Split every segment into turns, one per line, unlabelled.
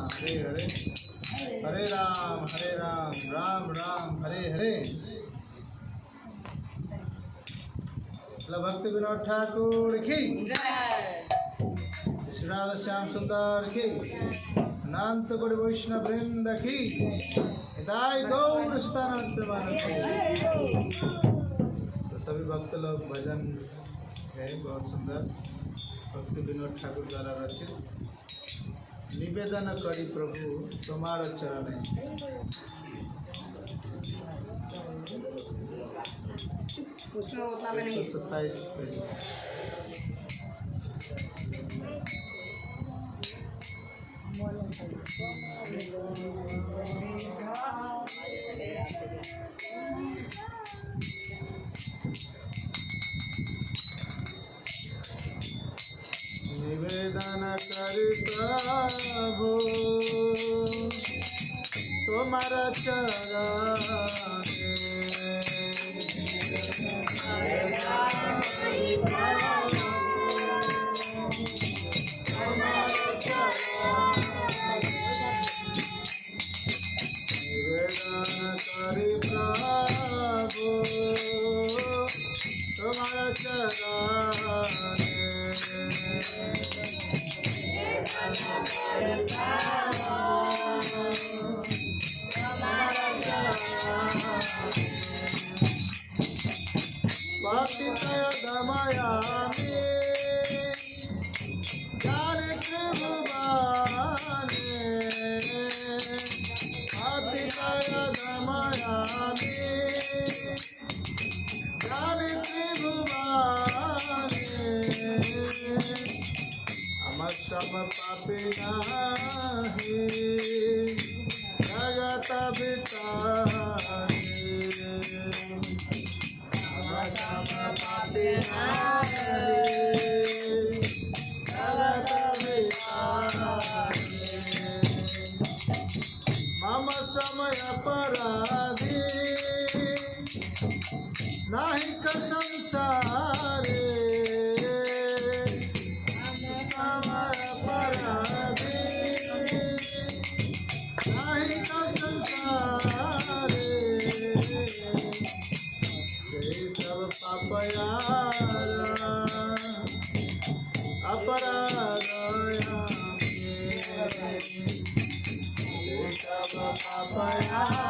हरे हरे, हरे राम राम राम हरे हरे। भक्ति विनोद ठाकुर की, श्री राधा श्याम सुंदर की, अनंत कोटि वैष्णव वृंद की, हिताय गौर स्थान। तो सभी भक्त लोग भजन है बहुत सुंदर, भक्ति विनोद ठाकुर द्वारा रचित। निवेदन करी प्रभु तुम्हारा चरण है।
उसमें उतना में नहीं।
127 पेज। निवेदन करी प्रभु तुम्हारा चरण तुम्हारा चरण पातितय दमयामि ज्ञान त्रिभुवने, पातितय दमयामि ज्ञान त्रिभुवने, अमक्षम पापिनाहि जगत भितानि, मम समय अपराधी नाही क संसारे, समय अपराधी नाही क संसारे, सब पापयारा अपराध सब पापयारा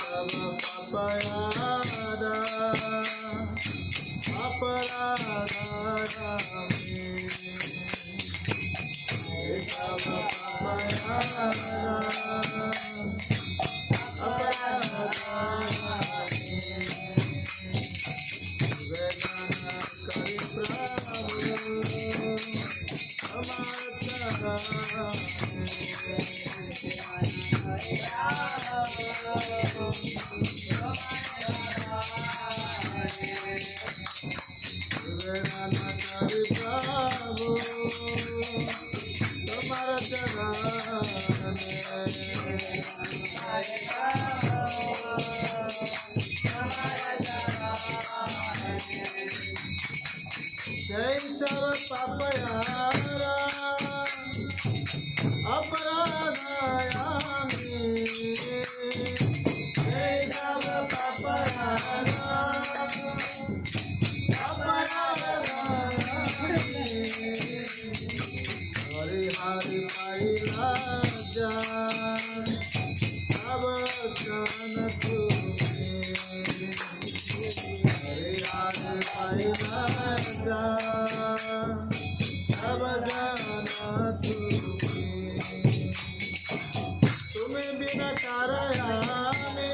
सब पापयारा अपराध सब करी प्रभु तुम्हारा चरण जय सब पापयारा अपराधायामि, जय सब पापयारा अपराधायामि, हरि हरि पाइला जा अब जान तुम्हें, हरि हरि पाइला जा अब जाना तुम्हें बिना करायामे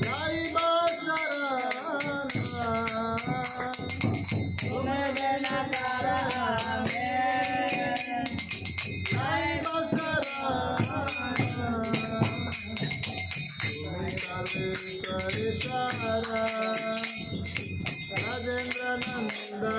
लाइबा शरणा, तुम्हें बिना करायामे लाइबा शरणा, तुम्हें सर्वेश्वर सारा राजेंद्र नंदना,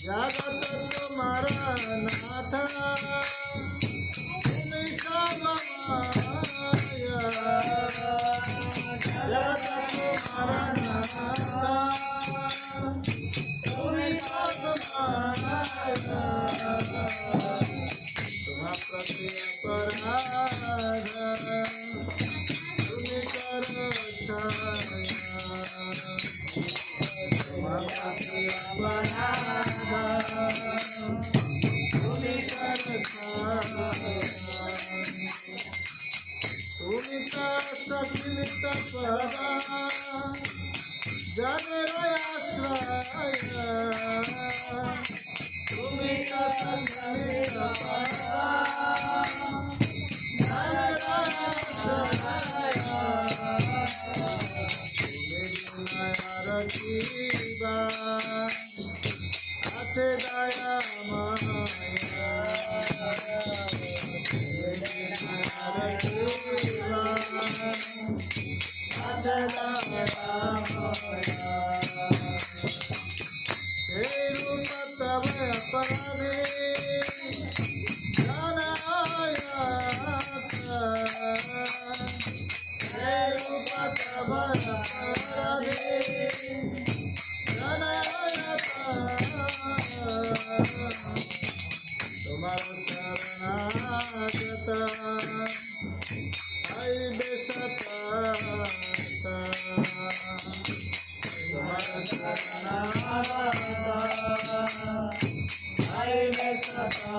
जगत तुम्हारा नाथ तुम्ही सब माया जगत तुम्हारा नाथ तुम्ही सब माया तुम्हा प्रति अपराध तुम्ही कर छाया तुम्हा प्रति अपराध तुम्ही कर छाया तुम्ही सखिलित पदा जनरयाश्रय तुम्ही सखिलित पदा जनरयाश्रय तुम्ही रखिबा আছে দয়া মায়া আছে দয়া মায়া সেই রূপ তব অপরাধে জানায়া সেই রূপ তব অপরাধে তোমার শরণাগত আই বেসতা তোমার শরণাগত আই বেসতা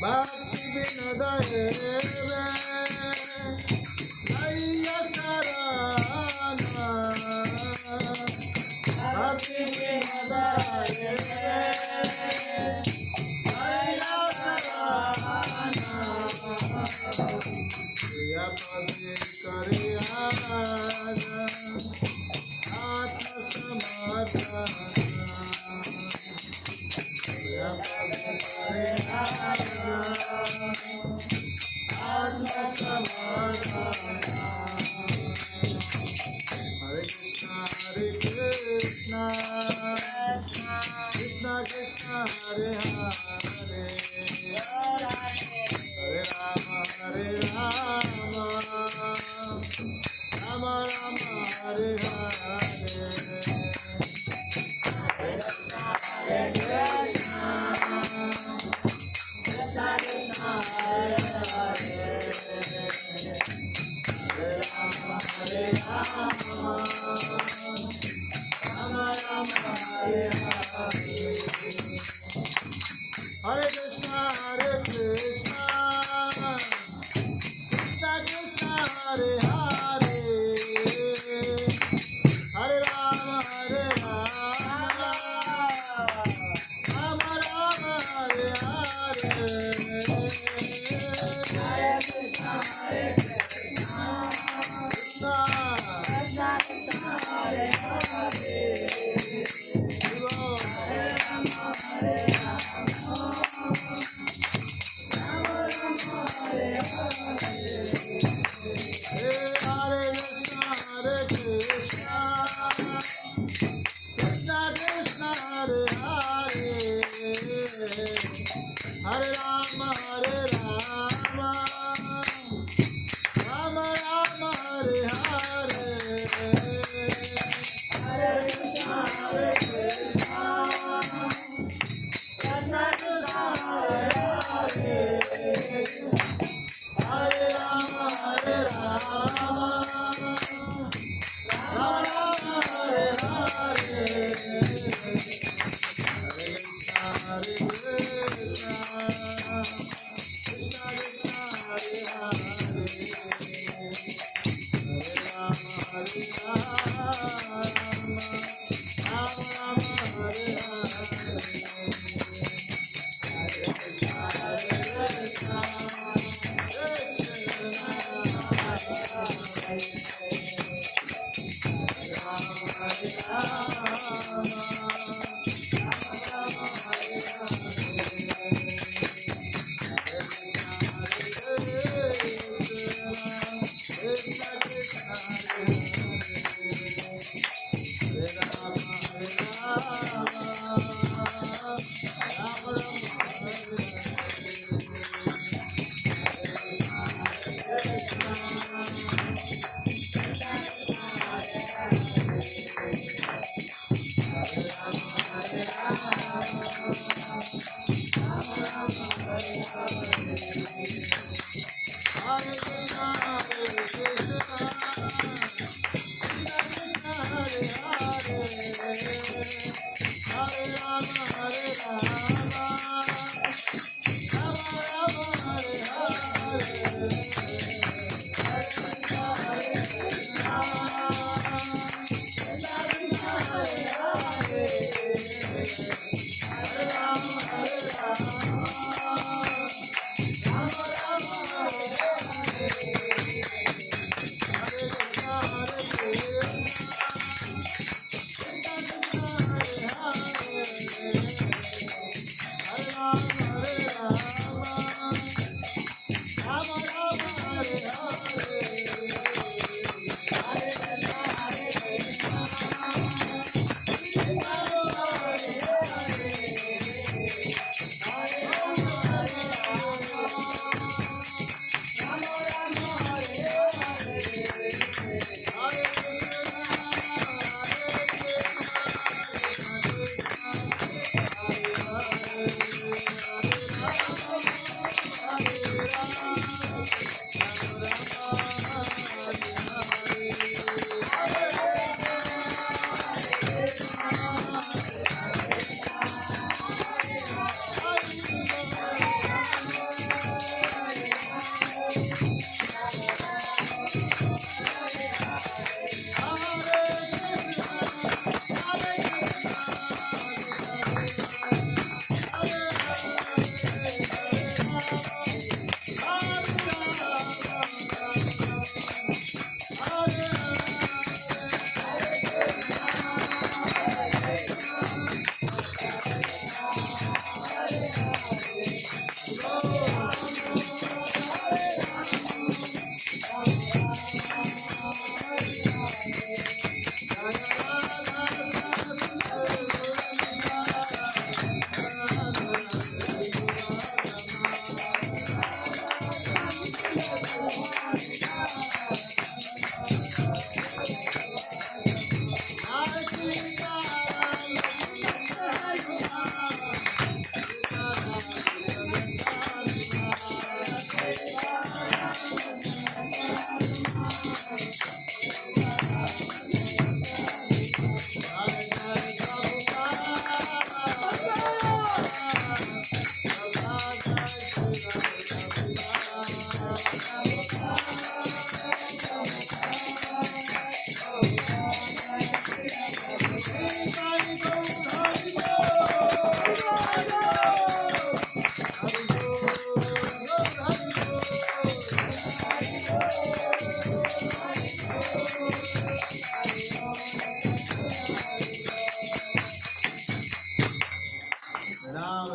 ভক্তি বিনোদয়ে আইয়া সারানা भक्ति विनोदये आया सराहना प्रिया पदे करे आज आत्मसमर्पण प्रिया पदे करे आज आत्मसमर्पण Hare Krishna Krishna Krishna Hare Hare Hare Rama Rama Rama Hare Hare Hare Krishna Krishna Krishna Hare Hare Hare Rama Hare Rama Rama Rama Hare Hare Hare Krishna Krishna Krishna Hare Hare Hare Rama Rama Rama Hare Hare Hare Krishna Hare Rama Hare Rama Rama Rama Hare Hare Hare Krishna Krishna Krishna Krishna Hare Hare Hare Rama Hare Rama Rama Rama Hare Hare Hare Krishna Krishna Krishna Hare Hare Hare Rama Hare Rama Rama Rama Hare Hare Hare Krishna Krishna Krishna Hare Rama Hare Rama Hare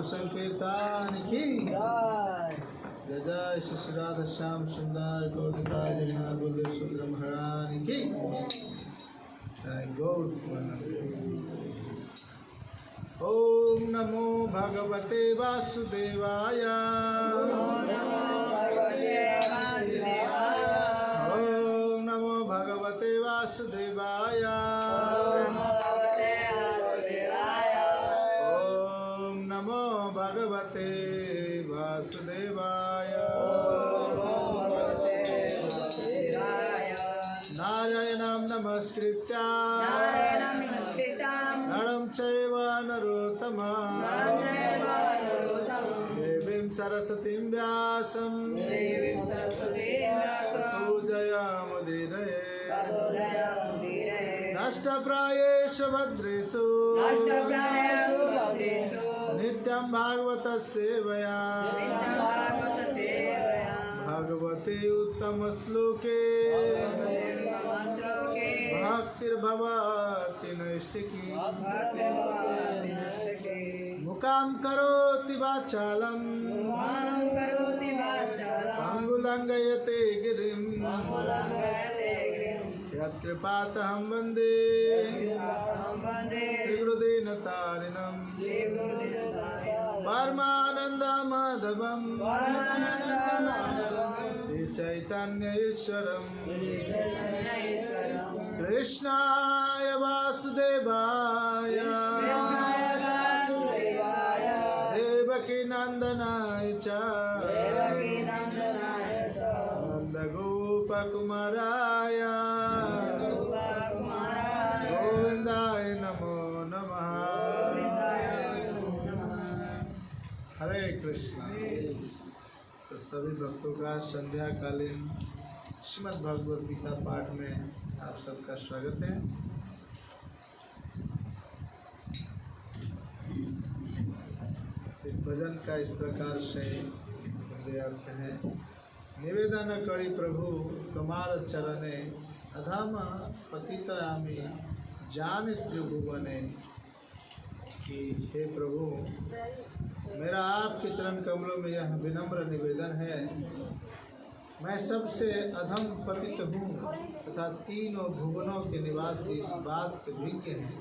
संकीर्तन की जय जय श्री राधा श्याम सुंदर गौरता जगन्नाथ बलदेव सुंदर महाराज की गौर। ओम नमो भगवते वासुदेवाय। ओम नमो भगवते वासुदेवाय। भगवते वासुदेवाय। नारायणं नमस्कृत्य नरं चैव नरोत्तमं देवीं सरस्वतीं व्यासं पूजयामुदीरये। नष्टप्रायेषु भद्रेषु नित्यं भागवत सेवया भगवते उत्तम श्लोके भक्तिर्भवति नैष्ठिकी। मुखां करोति वाचालं अंगुलंघयते गिरिं यत्कृपातहं वन्दे श्रीगुरुदीनतारिणं परमानन्दमाधवं श्रीचैतन्य ईश्वरं कृष्णाय वासुदेवाय देवकी नंदनाय च नंदगोपकुमाराय गोविंदाय नमो नमः। हरे कृष्णा। तो सभी भक्तों का संध्याकालीन श्रीमद् भगवद गीता पाठ में आप सबका स्वागत है। इस भजन का इस प्रकार से अर्थ है। निवेदन करी प्रभु तुम्हार चरणे अधम पतितामी जान त्रिभुवने। कि हे प्रभु, मेरा आपके चरण कमलों में यह विनम्र निवेदन है। मैं सबसे अधम पतित हूँ तथा तीनों भुवनों के निवासी इस बात से विज्ञ हैं।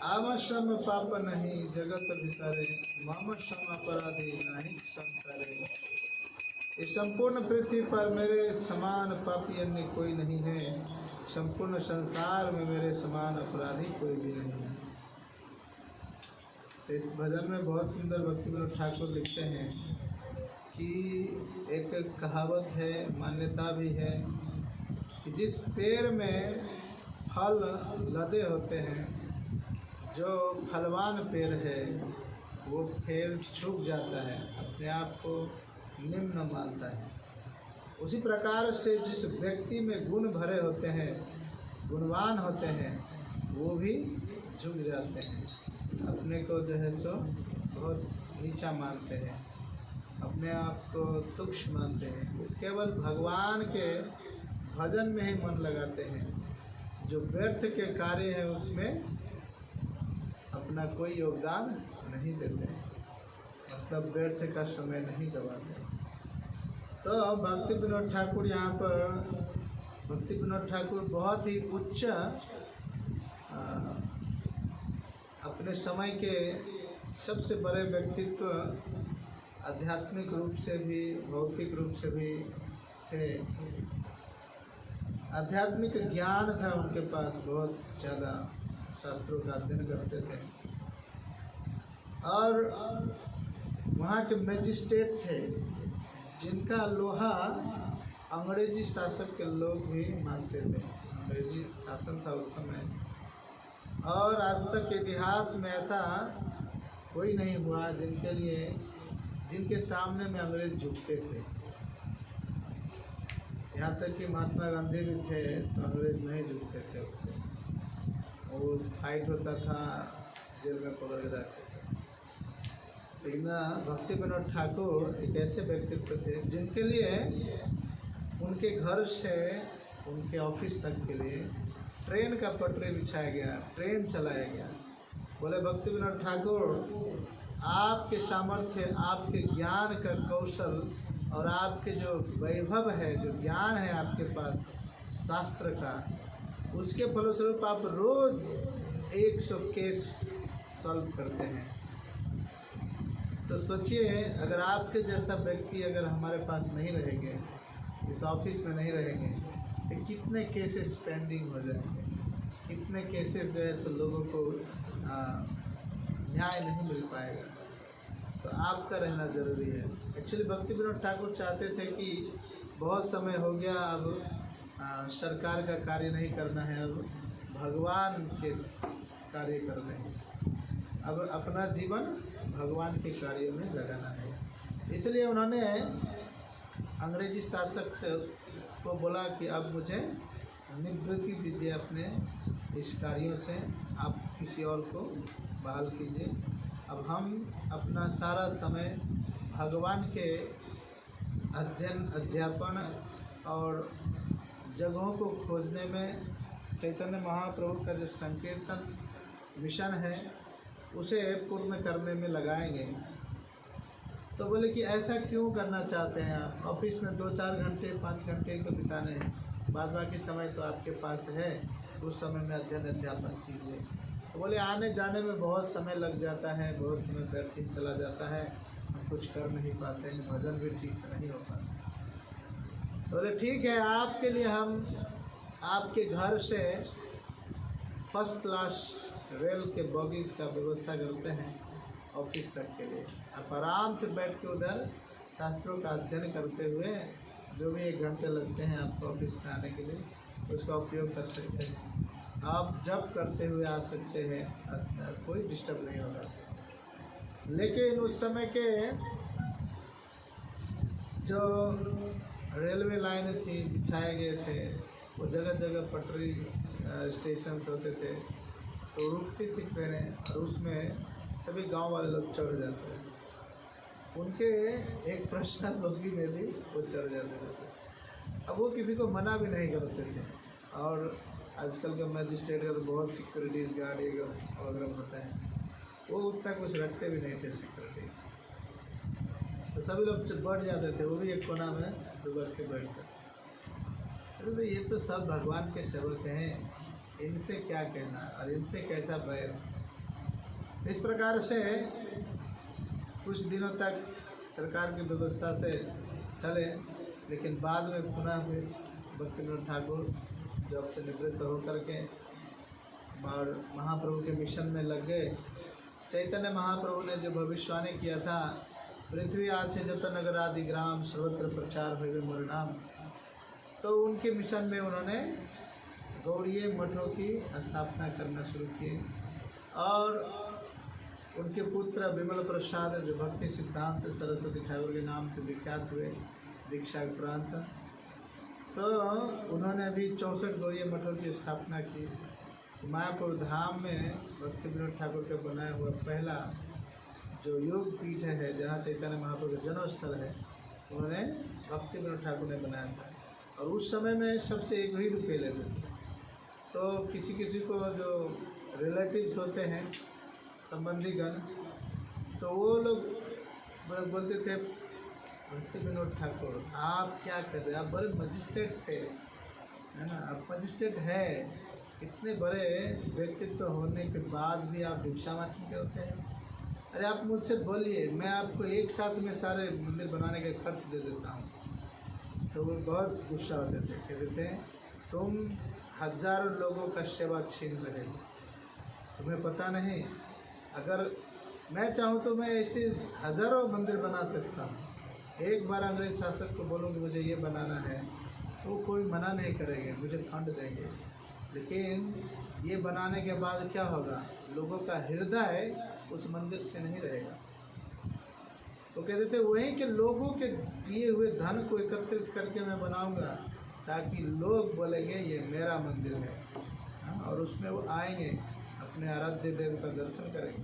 आवश्यम पाप नहीं जगत भितरे, मम सम अपराधी नहीं संसारे। इस संपूर्ण पृथ्वी पर मेरे समान पापी अन्य कोई नहीं है। संपूर्ण संसार में मेरे समान अपराधी कोई भी नहीं है। तो इस भजन में बहुत सुंदर भक्ति विनोद ठाकुर लिखते हैं कि एक कहावत है, मान्यता भी है कि जिस पेड़ में फल लदे होते हैं, जो फलवान पेड़ है वो पेड़ झुक जाता है, अपने आप को निम्न मानता है। उसी प्रकार से जिस व्यक्ति में गुण भरे होते हैं, गुणवान होते हैं, वो भी झुक जाते हैं, अपने को जो है सो बहुत नीचा मानते हैं, अपने आप को तुच्छ मानते हैं। केवल भगवान के भजन में ही मन लगाते हैं। जो व्यर्थ के कार्य है उसमें अपना कोई योगदान नहीं देते, मतलब व्यर्थ का समय नहीं गवाते। तो भक्ति विनोद ठाकुर यहाँ पर, भक्ति विनोद ठाकुर बहुत ही उच्च अपने समय के सबसे बड़े व्यक्तित्व, आध्यात्मिक रूप से भी भौतिक रूप से भी थे। आध्यात्मिक ज्ञान था उनके पास, बहुत ज़्यादा शास्त्रों का अध्ययन करते थे। और वहाँ के मैजिस्ट्रेट थे जिनका लोहा अंग्रेजी शासक के लोग भी मानते थे। अंग्रेजी शासन था उस समय, और आज तक इतिहास में ऐसा कोई नहीं हुआ जिनके सामने में अंग्रेज झुकते थे। यहाँ तक कि महात्मा गांधी भी थे तो अंग्रेज नहीं झुकते थे उससे। वो फाइट होता था, जेल में पकड़ के रखते थे। लेकिन भक्ति विनोद ठाकुर एक ऐसे व्यक्तित्व थे जिनके लिए उनके घर से उनके ऑफिस तक के लिए ट्रेन का पटरी बिछाया गया, ट्रेन चलाया गया। बोले भक्ति विनोद ठाकुर, आपके सामर्थ्य, आपके ज्ञान का कौशल और आपके जो वैभव है, जो ज्ञान है आपके पास शास्त्र का, उसके फलस्वरूप आप रोज 100 केस सॉल्व करते हैं। तो सोचिए, अगर आपके जैसा व्यक्ति अगर हमारे पास नहीं रहेंगे, इस ऑफिस में नहीं रहेंगे, तो कितने केसेस पेंडिंग हो जाएंगे, कितने केसेस जो है सो लोगों को न्याय नहीं मिल पाएगा। तो आपका रहना ज़रूरी है। एक्चुअली भक्ति विनोद ठाकुर चाहते थे कि बहुत समय हो गया, अब सरकार का कार्य नहीं करना है, अब भगवान के कार्य करने हैं, अब अपना जीवन भगवान के कार्य में लगाना है। इसलिए उन्होंने अंग्रेजी शासक को बोला कि अब मुझे निवृत्ति दीजिए अपने इस कार्यों से, आप किसी और को बहाल कीजिए। अब हम अपना सारा समय भगवान के अध्ययन, अध्यापन और जगहों को खोजने में, चैतन्य महाप्रभु का जो संकीर्तन मिशन है उसे पूर्ण करने में लगाएंगे। तो बोले कि ऐसा क्यों करना चाहते हैं आप? ऑफिस में 2-4 घंटे 5 घंटे तो बिताने हैं, बाद बाकी समय तो आपके पास है, उस समय में अध्ययन अध्यापन कीजिए। तो बोले आने जाने में बहुत समय लग जाता है, बहुत समय व्यर्थ चला जाता है, हम कुछ कर नहीं पाते हैं, भजन भी ठीक से नहीं हो पाता। बोले ठीक है, आपके लिए हम आपके घर से फर्स्ट क्लास रेल के बॉगीज का व्यवस्था करते हैं ऑफिस तक के लिए। आप आराम से बैठ के उधर शास्त्रों का अध्ययन करते हुए जो भी 1 घंटे लगते हैं आपको ऑफिस में आने के लिए, उसका उपयोग कर सकते हैं। आप जब करते हुए आ सकते हैं, कोई डिस्टर्ब नहीं होगा। लेकिन उस समय के जो रेलवे लाइन थी, बिछाए गए थे, वो जगह जगह पटरी स्टेशन होते थे, तो रुकती थी ट्रेनें और उसमें सभी गांव वाले लोग चढ़ जाते थे। उनके एक पर्सनल बग्गी में भी वो चढ़ जाते थे। अब वो किसी को मना भी नहीं करते थे। और आजकल का मजिस्ट्रेट का तो बहुत सिक्योरिटीज़ गार्ड वगैरह होता है, वो उतना कुछ रखते भी नहीं थे सिक्योरिटीज़, तो सभी लोग बढ़ जाते थे, वो भी एक कोना में दुबक के बैठते। अरे तो ये तो सब भगवान के सेवक हैं, इनसे क्या कहना और इनसे कैसा बैर। इस प्रकार से कुछ दिनों तक सरकार की व्यवस्था से चले, लेकिन बाद में पुनः फिर भक्तिविनोद ठाकुर जॉब से निवृत्त होकर के और महाप्रभु के मिशन में लग गए। चैतन्य महाप्रभु ने जो भविष्यवाणी किया था, पृथ्वी आछे जत नगर आदि ग्राम सर्वत्र प्रचार हुए मोर नाम, तो उनके मिशन में उन्होंने गौड़ीय मठों की स्थापना करना शुरू किए। और उनके पुत्र विमल प्रसाद जो भक्ति सिद्धांत सरस्वती ठाकुर के नाम से विख्यात हुए दीक्षा के उपरांत, तो उन्होंने भी 64 गौड़ीय मठों की स्थापना की। मायापुर धाम में भक्तिविनोद ठाकुर का बनाया हुआ पहला जो योग पीठ है, जहाँ चैतन्य महाप्रभु का जन्म स्थल है, उन्होंने भक्तिविनोद ठाकुर ने बनाया था। और उस समय में सबसे 1 ही रुपये लेते थे। तो किसी किसी को जो रिलेटिव्स होते हैं, संबंधीगण, तो वो लोग बोलते थे, भक्तिविनोद ठाकुर आप क्या कर रहे हैं, आप बड़े मजिस्ट्रेट थे, है ना, आप मजिस्ट्रेट है, इतने बड़े व्यक्तित्व होने के बाद भी आप भिक्षा मांगते होते हैं। अरे आप मुझसे बोलिए, मैं आपको एक साथ में सारे मंदिर बनाने का खर्च दे देता हूँ। तो वो बहुत गुस्सा होते थे, कहते थे तुम हजारों लोगों का सेवा छीन रहे हो, तुम्हें पता नहीं, अगर मैं चाहूँ तो मैं ऐसे हजारों मंदिर बना सकता हूँ। एक बार अंग्रेज शासक को बोलूँ कि मुझे ये बनाना है, तो कोई मना नहीं करेंगे, मुझे फंड देंगे। लेकिन ये बनाने के बाद क्या होगा, लोगों का हृदय उस मंदिर से नहीं रहेगा। तो कहते थे वहीं के लोगों के दिए हुए धन को एकत्रित करके मैं बनाऊंगा, ताकि लोग बोलेंगे ये मेरा मंदिर है, और उसमें वो आएंगे, अपने आराध्य देव का दर्शन करेंगे।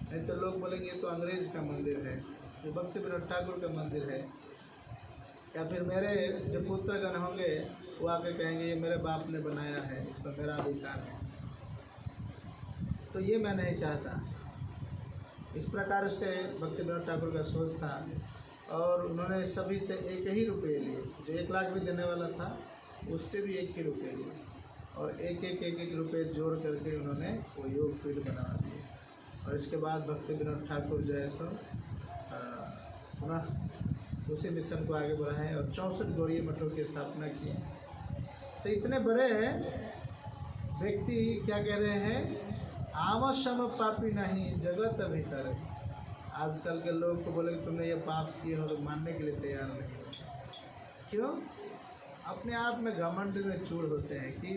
नहीं तो लोग बोलेंगे ये तो अंग्रेज का मंदिर है, ये भक्तिविनोद ठाकुर का मंदिर है। या फिर मेरे जो पुत्रगण होंगे वो आके कहेंगे ये मेरे बाप ने बनाया है, इस पर मेरा अधिकार है। तो ये मैं नहीं चाहता। इस प्रकार से भक्तिविनोद ठाकुर का सोच था। और उन्होंने सभी से 1 ही रुपये लिए, जो 1 लाख भी देने वाला था उससे भी 1 ही रुपये लिए, और एक रुपये जोड़ करके उन्होंने वो योग पीठ बना दिए। और इसके बाद भक्तिविनोद ठाकुर जो है सो पुनः उसी मिशन को आगे बढ़ाएं और 64 गौड़ीय मठों की स्थापना की। तो इतने बड़े व्यक्ति क्या कह रहे हैं, आमसम पापी नहीं जगत भीतर। आजकल के लोग को बोले कि तुमने ये पाप किए हो, तो मानने के लिए तैयार नहीं हो। क्यों? अपने आप में घमंड में चूर होते हैं कि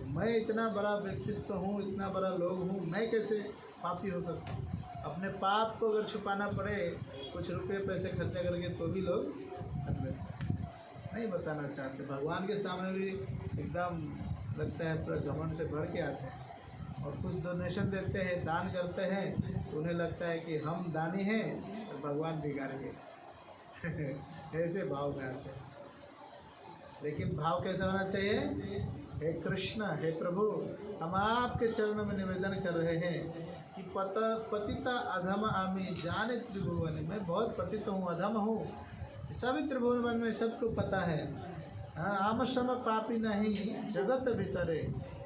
मैं इतना बड़ा व्यक्तित्व हूँ, इतना बड़ा लोग हूँ, मैं कैसे पापी हो सकता हूँ। अपने पाप को अगर छुपाना पड़े कुछ रुपये पैसे खर्चा करके, तो भी लोग नहीं बताना चाहते। भगवान के सामने भी एकदम लगता है पूरा घमंड से भर के आते हैं। और कुछ डोनेशन देते हैं, दान करते हैं, तो उन्हें लगता है कि हम दानी हैं और भगवान बिगाड़ेंगे ऐसे भाव में आते हैं। लेकिन भाव कैसा होना चाहिए, हे कृष्ण, हे प्रभु, हम आपके चरणों में निवेदन कर रहे हैं कि पतिता अधम आमी जाने त्रिभुवन, मैं बहुत पतित हूँ, अधम हूँ, सभी त्रिभुवन में सबको पता है। आमसम पापी नहीं जगत भीतरे,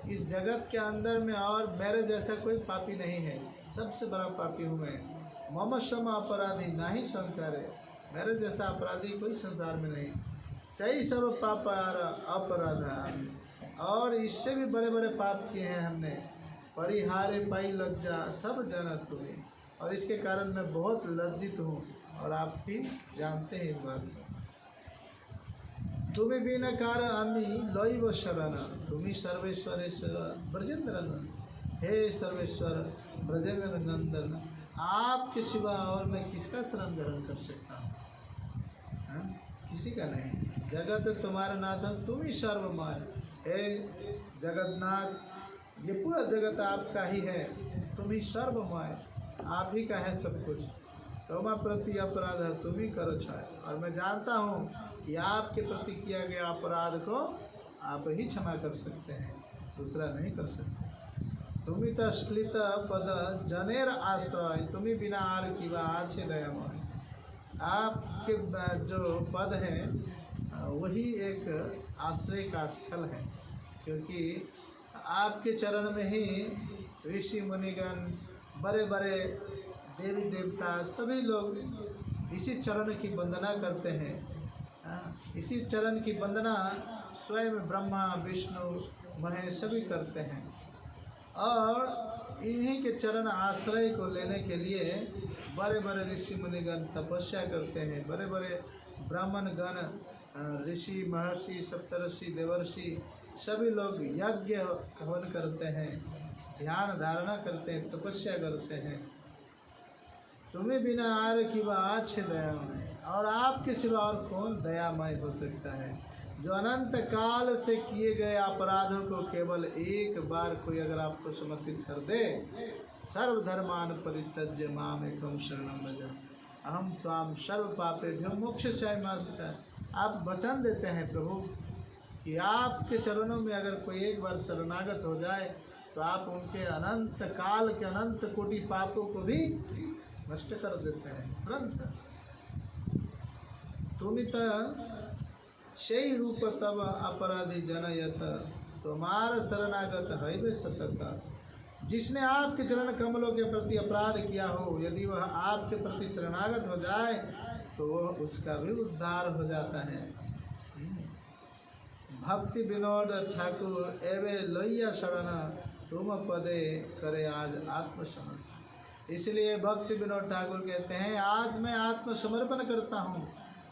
इस जगत के अंदर में और मेरे जैसा कोई पापी नहीं है, सबसे बड़ा पापी हूँ मैं। मम सम अपराधी नहीं संसारे, मेरे जैसा अपराधी कोई संसार में नहीं। सही सब पाप अपराध, और इससे भी बड़े बड़े पाप किए हैं हमने। परिहारे पाई लज्जा सब जानत तुम्हें, और इसके कारण मैं बहुत लज्जित हूँ, और आप भी जानते हैं इस बात को। तुम्हें बिना कार आमी लैव शरण, तुम्ही सर्वेश्वरेश्वर ब्रजेंद्र, हे सर्वेश्वर ब्रजेंद्र नंदन, आपके सिवा और मैं किसका शरण ग्रहण कर सकता हूँ? हाँ? किसी का नहीं। जगत तुम्हारा नाथन तुम ही सर्वमय। हे जगन्नाथ, ये पूरा जगत आपका ही है, तुम ही सर्वमय, आप ही का है सब कुछ। तुम्हारा प्रति अपराध है, तुम ही करो क्षय। और मैं जानता हूँ कि आपके प्रति किया गया अपराध को आप ही क्षमा कर सकते हैं, दूसरा नहीं कर सकते। तुम्ही तस्लित पद जनेर आश्रय, तुम्ही बिना आर की आछे दयामय। आपके जो पद है वही एक आश्रय का स्थल है, क्योंकि आपके चरण में ही ऋषि मुनिगण, बड़े बड़े देवी देवता सभी लोग इसी चरण की वंदना करते हैं। इसी चरण की वंदना स्वयं ब्रह्मा विष्णु महेश सभी करते हैं। और इन्हीं के चरण आश्रय को लेने के लिए बड़े बड़े ऋषि मुनिगण तपस्या करते हैं। बड़े बड़े ब्राह्मण गण, ऋषि महर्षि सप्तर्षि देवर्षि सभी लोग यज्ञ हवन करते हैं, ध्यान धारणा करते हैं, तपस्या करते हैं। तुम्हें बिना आर की आछे दयामय, और आपके सिवा और कौन दयामय हो सकता है? जो अनंत काल से किए गए अपराधों को केवल एक बार कोई अगर आपको समर्पित कर दे, सर्वधर्मान परित्यज्य माम एकम शरणम व्रज अहम त्वाम सर्व पापेभ्यो मोक्षयिष्यामि। आप वचन देते हैं प्रभु कि आपके चरणों में अगर कोई एक बार शरणागत हो जाए तो आप उनके अनंत काल के अनंत कोटि पापों को भी नष्ट कर देते हैं तुरंत। तुमित शई रूप तब अपराधी जनयत, तुम्हारा शरणागत है वे सतत। जिसने आपके चरण कमलों के प्रति अपराध किया हो, यदि वह आपके प्रति शरणागत हो जाए तो वह उसका भी उद्धार हो जाता है। भक्ति विनोद ठाकुर एवे लोहिया शरण, तुम पदे करे आज आत्मसमर्पण। इसलिए भक्ति विनोद ठाकुर कहते हैं, आज मैं आत्मसमर्पण करता हूँ।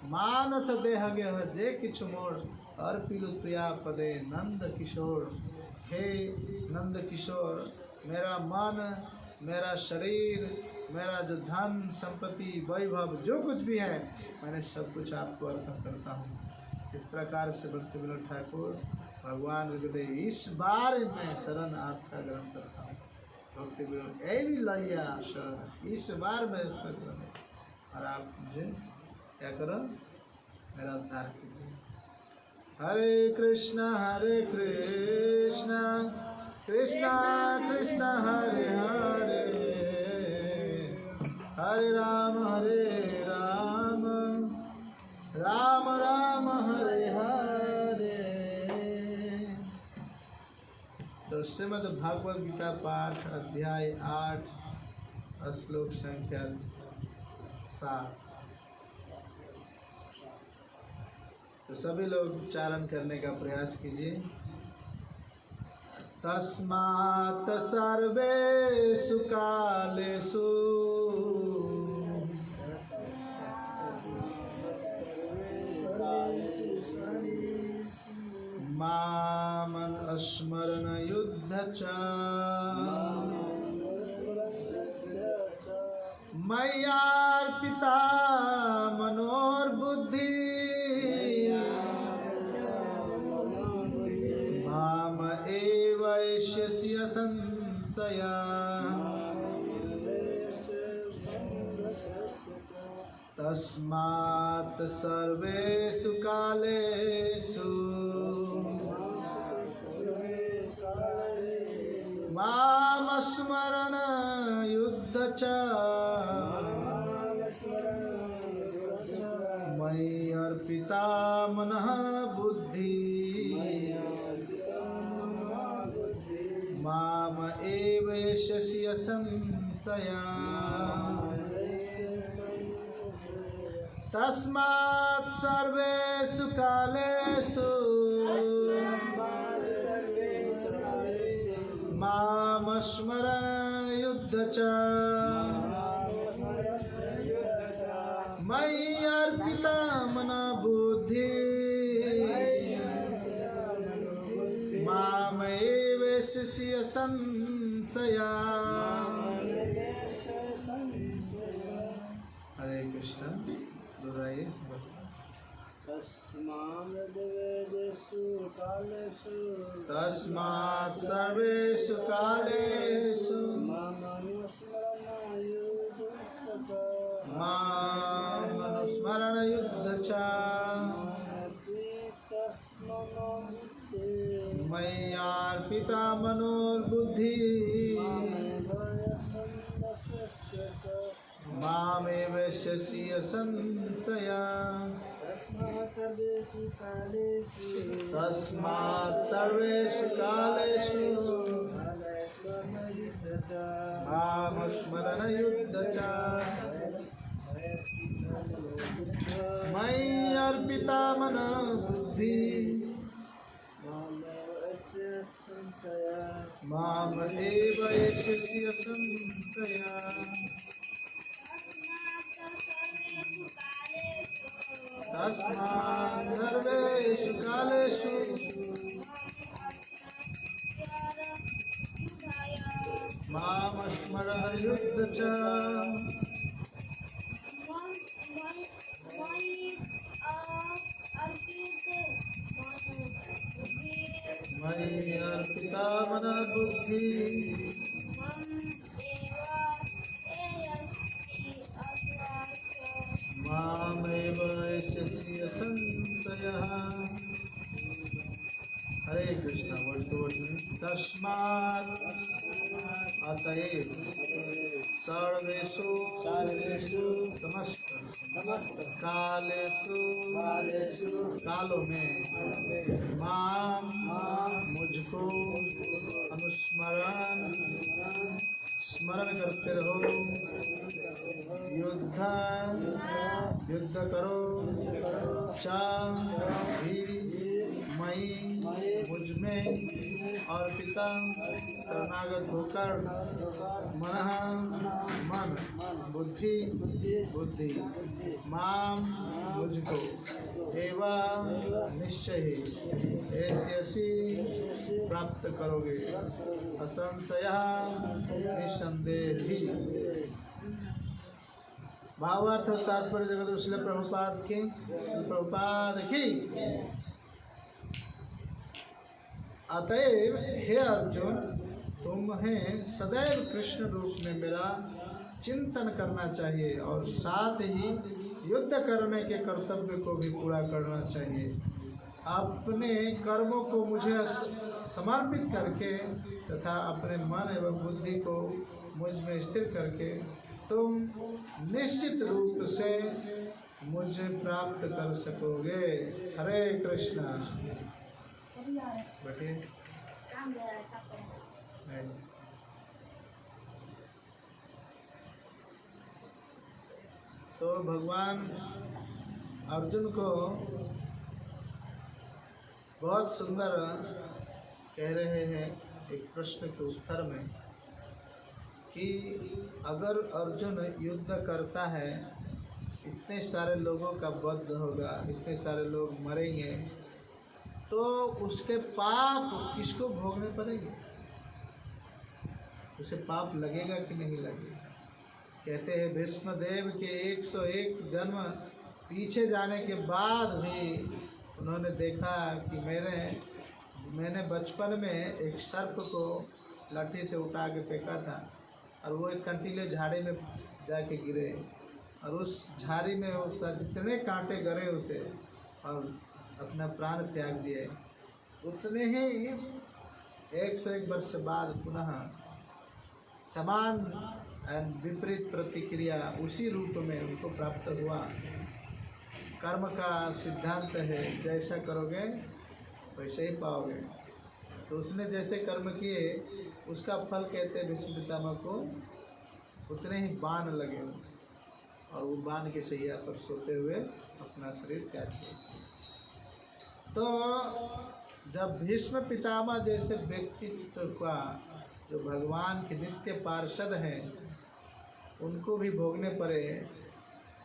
मानस देह गेह जे किछु मोड़, अर्पिलु तुया पदे नंद किशोर। हे नंद किशोर, मेरा मन, मेरा शरीर, मेरा जो धन संपत्ति वैभव जो कुछ भी है, मैंने सब कुछ आपको अर्पण करता हूँ। इस प्रकार से भक्ति विनोद ठाकुर भगवान विगदे इस बार मैं शरण आपका ग्रहण करता हूँ। भक्ति विनोद एवी लैया शरण, इस बार मैं उसका शरण, और आप मुझे क्या करो, मेरा उद्धार कीजिए। हरे कृष्णा कृष्णा कृष्णा हरे हरे, हरे राम राम राम हरे हरे। तो श्रीमद् भागवत गीता पाठ अध्याय 8 श्लोक संख्या 7। तो सभी लोग उच्चारण करने का प्रयास कीजिए। तस्मात् सर्वेषु कालेषु मामन स्मरण युद्ध च, मय्यार्पिता मनोर्बुद्धि, माम एवैष्यस्य संशया। तस्मात् सर्वेषु कालेषु माम स्मरण युद्ध च, मयि अर्पिता मनः बुद्धि, माम एवैष्यस्य संशया। तस्मात् सर्वेषु कालेषु माम स्मरण युद्ध च, मयि अर्पिता मना बुद्धि, माम एवैष्यस्य संशया। तस्मात् सर्वेषु कालेषु माम् अनुस्मरण युद्ध च मय्यार्पिता मनोर्बुद्धि मामेव शशि संशया तस्मात् सर्वेषु कालेषु मामस्मरण युद्ध च मयि अर्पिता मन बुद्धि मामेव शशि संशया तस्मात् सर्वेषु कालेषु मामस्मरण युद्ध च मयि अर्पिता मन बुद्धि मामेव शशि संशयः। हरे कृष्णा। वर्ड टू वर्ड में तस्मात् अतएव सर्वेषु समस्त कालेषु कालों में माम मुझको अनुस्मरण स्मरण करते रहो। युद्ध करो भी मई मुझ में और पिता शरणागत होकर मन बुद्धि माम मुझको एवं निश्चय ऐसी प्राप्त करोगे असंशय निसंदेह ही। भावार्थ तात्पर्य जगत उसले प्रभुपाद की। अतएव हे अर्जुन, तुम्हें सदैव कृष्ण रूप में मेरा चिंतन करना चाहिए और साथ ही युद्ध करने के कर्तव्य को भी पूरा करना चाहिए। अपने कर्मों को मुझे समर्पित करके तथा अपने मन एवं बुद्धि को मुझ में स्थिर करके तुम निश्चित रूप से मुझे प्राप्त कर सकोगे। हरे कृष्णा। बैठिए। तो भगवान अर्जुन को बहुत सुंदर कह रहे हैं एक प्रश्न के उत्तर में कि अगर अर्जुन युद्ध करता है, इतने सारे लोगों का वध होगा, इतने सारे लोग मरेंगे, तो उसके पाप किसको भोगने पड़ेंगे? उसे पाप लगेगा कि नहीं लगेगा? कहते हैं भीष्मदेव के 101 जन्म पीछे जाने के बाद भी उन्होंने देखा कि मैंने बचपन में एक सर्प को लाठी से उठा के फेंका था और वो एक कंटीले झाड़ी में जाके गिरे और उस झाड़ी में वो जितने कांटे गरे उसे और अपना प्राण त्याग दिए। उतने ही 101 वर्ष बाद पुनः समान एंड विपरीत प्रतिक्रिया उसी रूप में उनको प्राप्त हुआ। कर्म का सिद्धांत है, जैसा करोगे वैसे ही पाओगे। तो उसने जैसे कर्म किए उसका फल कहते हैं भीष्म पितामह को उतने ही बाण लगे और वो बाण के शैया पर सोते हुए अपना शरीर त्याग किया। तो जब भीष्म पितामह जैसे व्यक्तित्व का जो भगवान के नित्य पार्षद हैं उनको भी भोगने पड़े,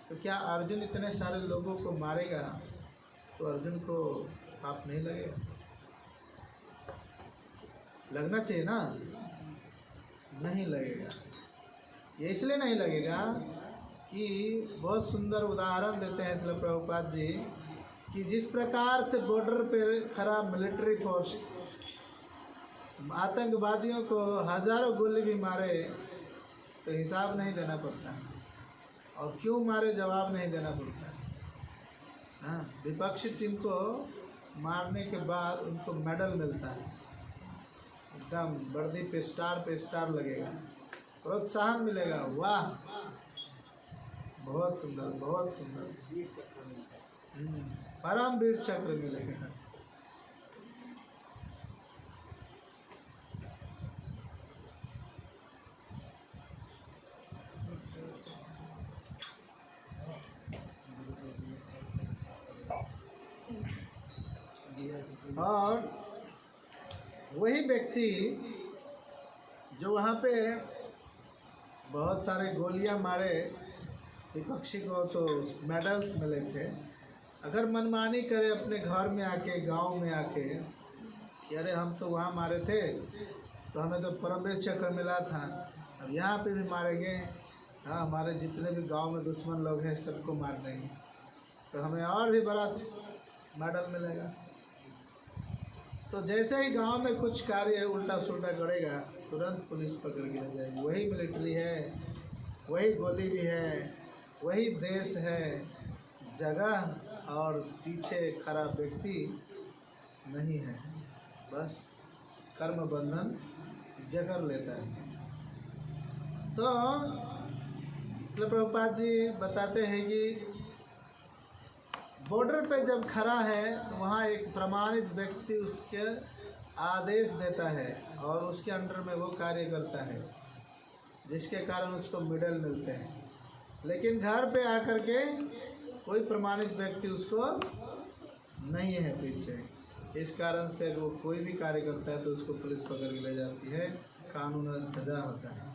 तो क्या अर्जुन इतने सारे लोगों को मारेगा तो अर्जुन को पाप नहीं लगेगा? लगना चाहिए ना? नहीं लगेगा। ये इसलिए नहीं लगेगा कि बहुत सुंदर उदाहरण देते हैं श्रील प्रभुपाद जी कि जिस प्रकार से बॉर्डर पे खड़ा मिलिट्री फोर्स आतंकवादियों को हजारों गोली भी मारे तो हिसाब नहीं देना पड़ता है, और क्यों मारे जवाब नहीं देना पड़ता है। हाँ, विपक्षी टीम को मारने के बाद उनको मेडल मिलता है, एकदम वर्दी पे स्टार लगेगा, प्रोत्साहन मिलेगा। वाह, बहुत सुंदर, बहुत सुंदर। परमवीर चक्र मिलेगा। और वही व्यक्ति जो वहाँ पे बहुत सारे गोलियां मारे विपक्षी को तो मेडल्स मिले थे, अगर मनमानी करे अपने घर में आके, गांव में आके कि अरे हम तो वहाँ मारे थे तो हमें तो परमवीर चक्र मिला था, अब यहाँ पे भी मारेंगे, हाँ हमारे जितने भी गांव में दुश्मन लोग हैं सबको मार देंगे तो हमें और भी बड़ा मेडल मिलेगा। तो जैसे ही गांव में कुछ कार्य उल्टा सुल्टा करेगा तुरंत पुलिस पकड़ के ले जाएगी। वही मिलिट्री है, वही गोली भी है, वही देश है, जगह और पीछे खड़ा व्यक्ति नहीं है, बस कर्म बंधन जकड़ लेता है। तो श्रील प्रभुपाद जी बताते हैं कि बॉर्डर पे जब खड़ा है तो वहाँ एक प्रमाणित व्यक्ति उसके आदेश देता है और उसके अंडर में वो कार्य करता है, जिसके कारण उसको मेडल मिलते हैं। लेकिन घर पे आकर के कोई प्रमाणित व्यक्ति उसको नहीं है पीछे, इस कारण से वो कोई भी कार्य करता है तो उसको पुलिस पकड़ के ले जाती है, कानूनन सजा होता है।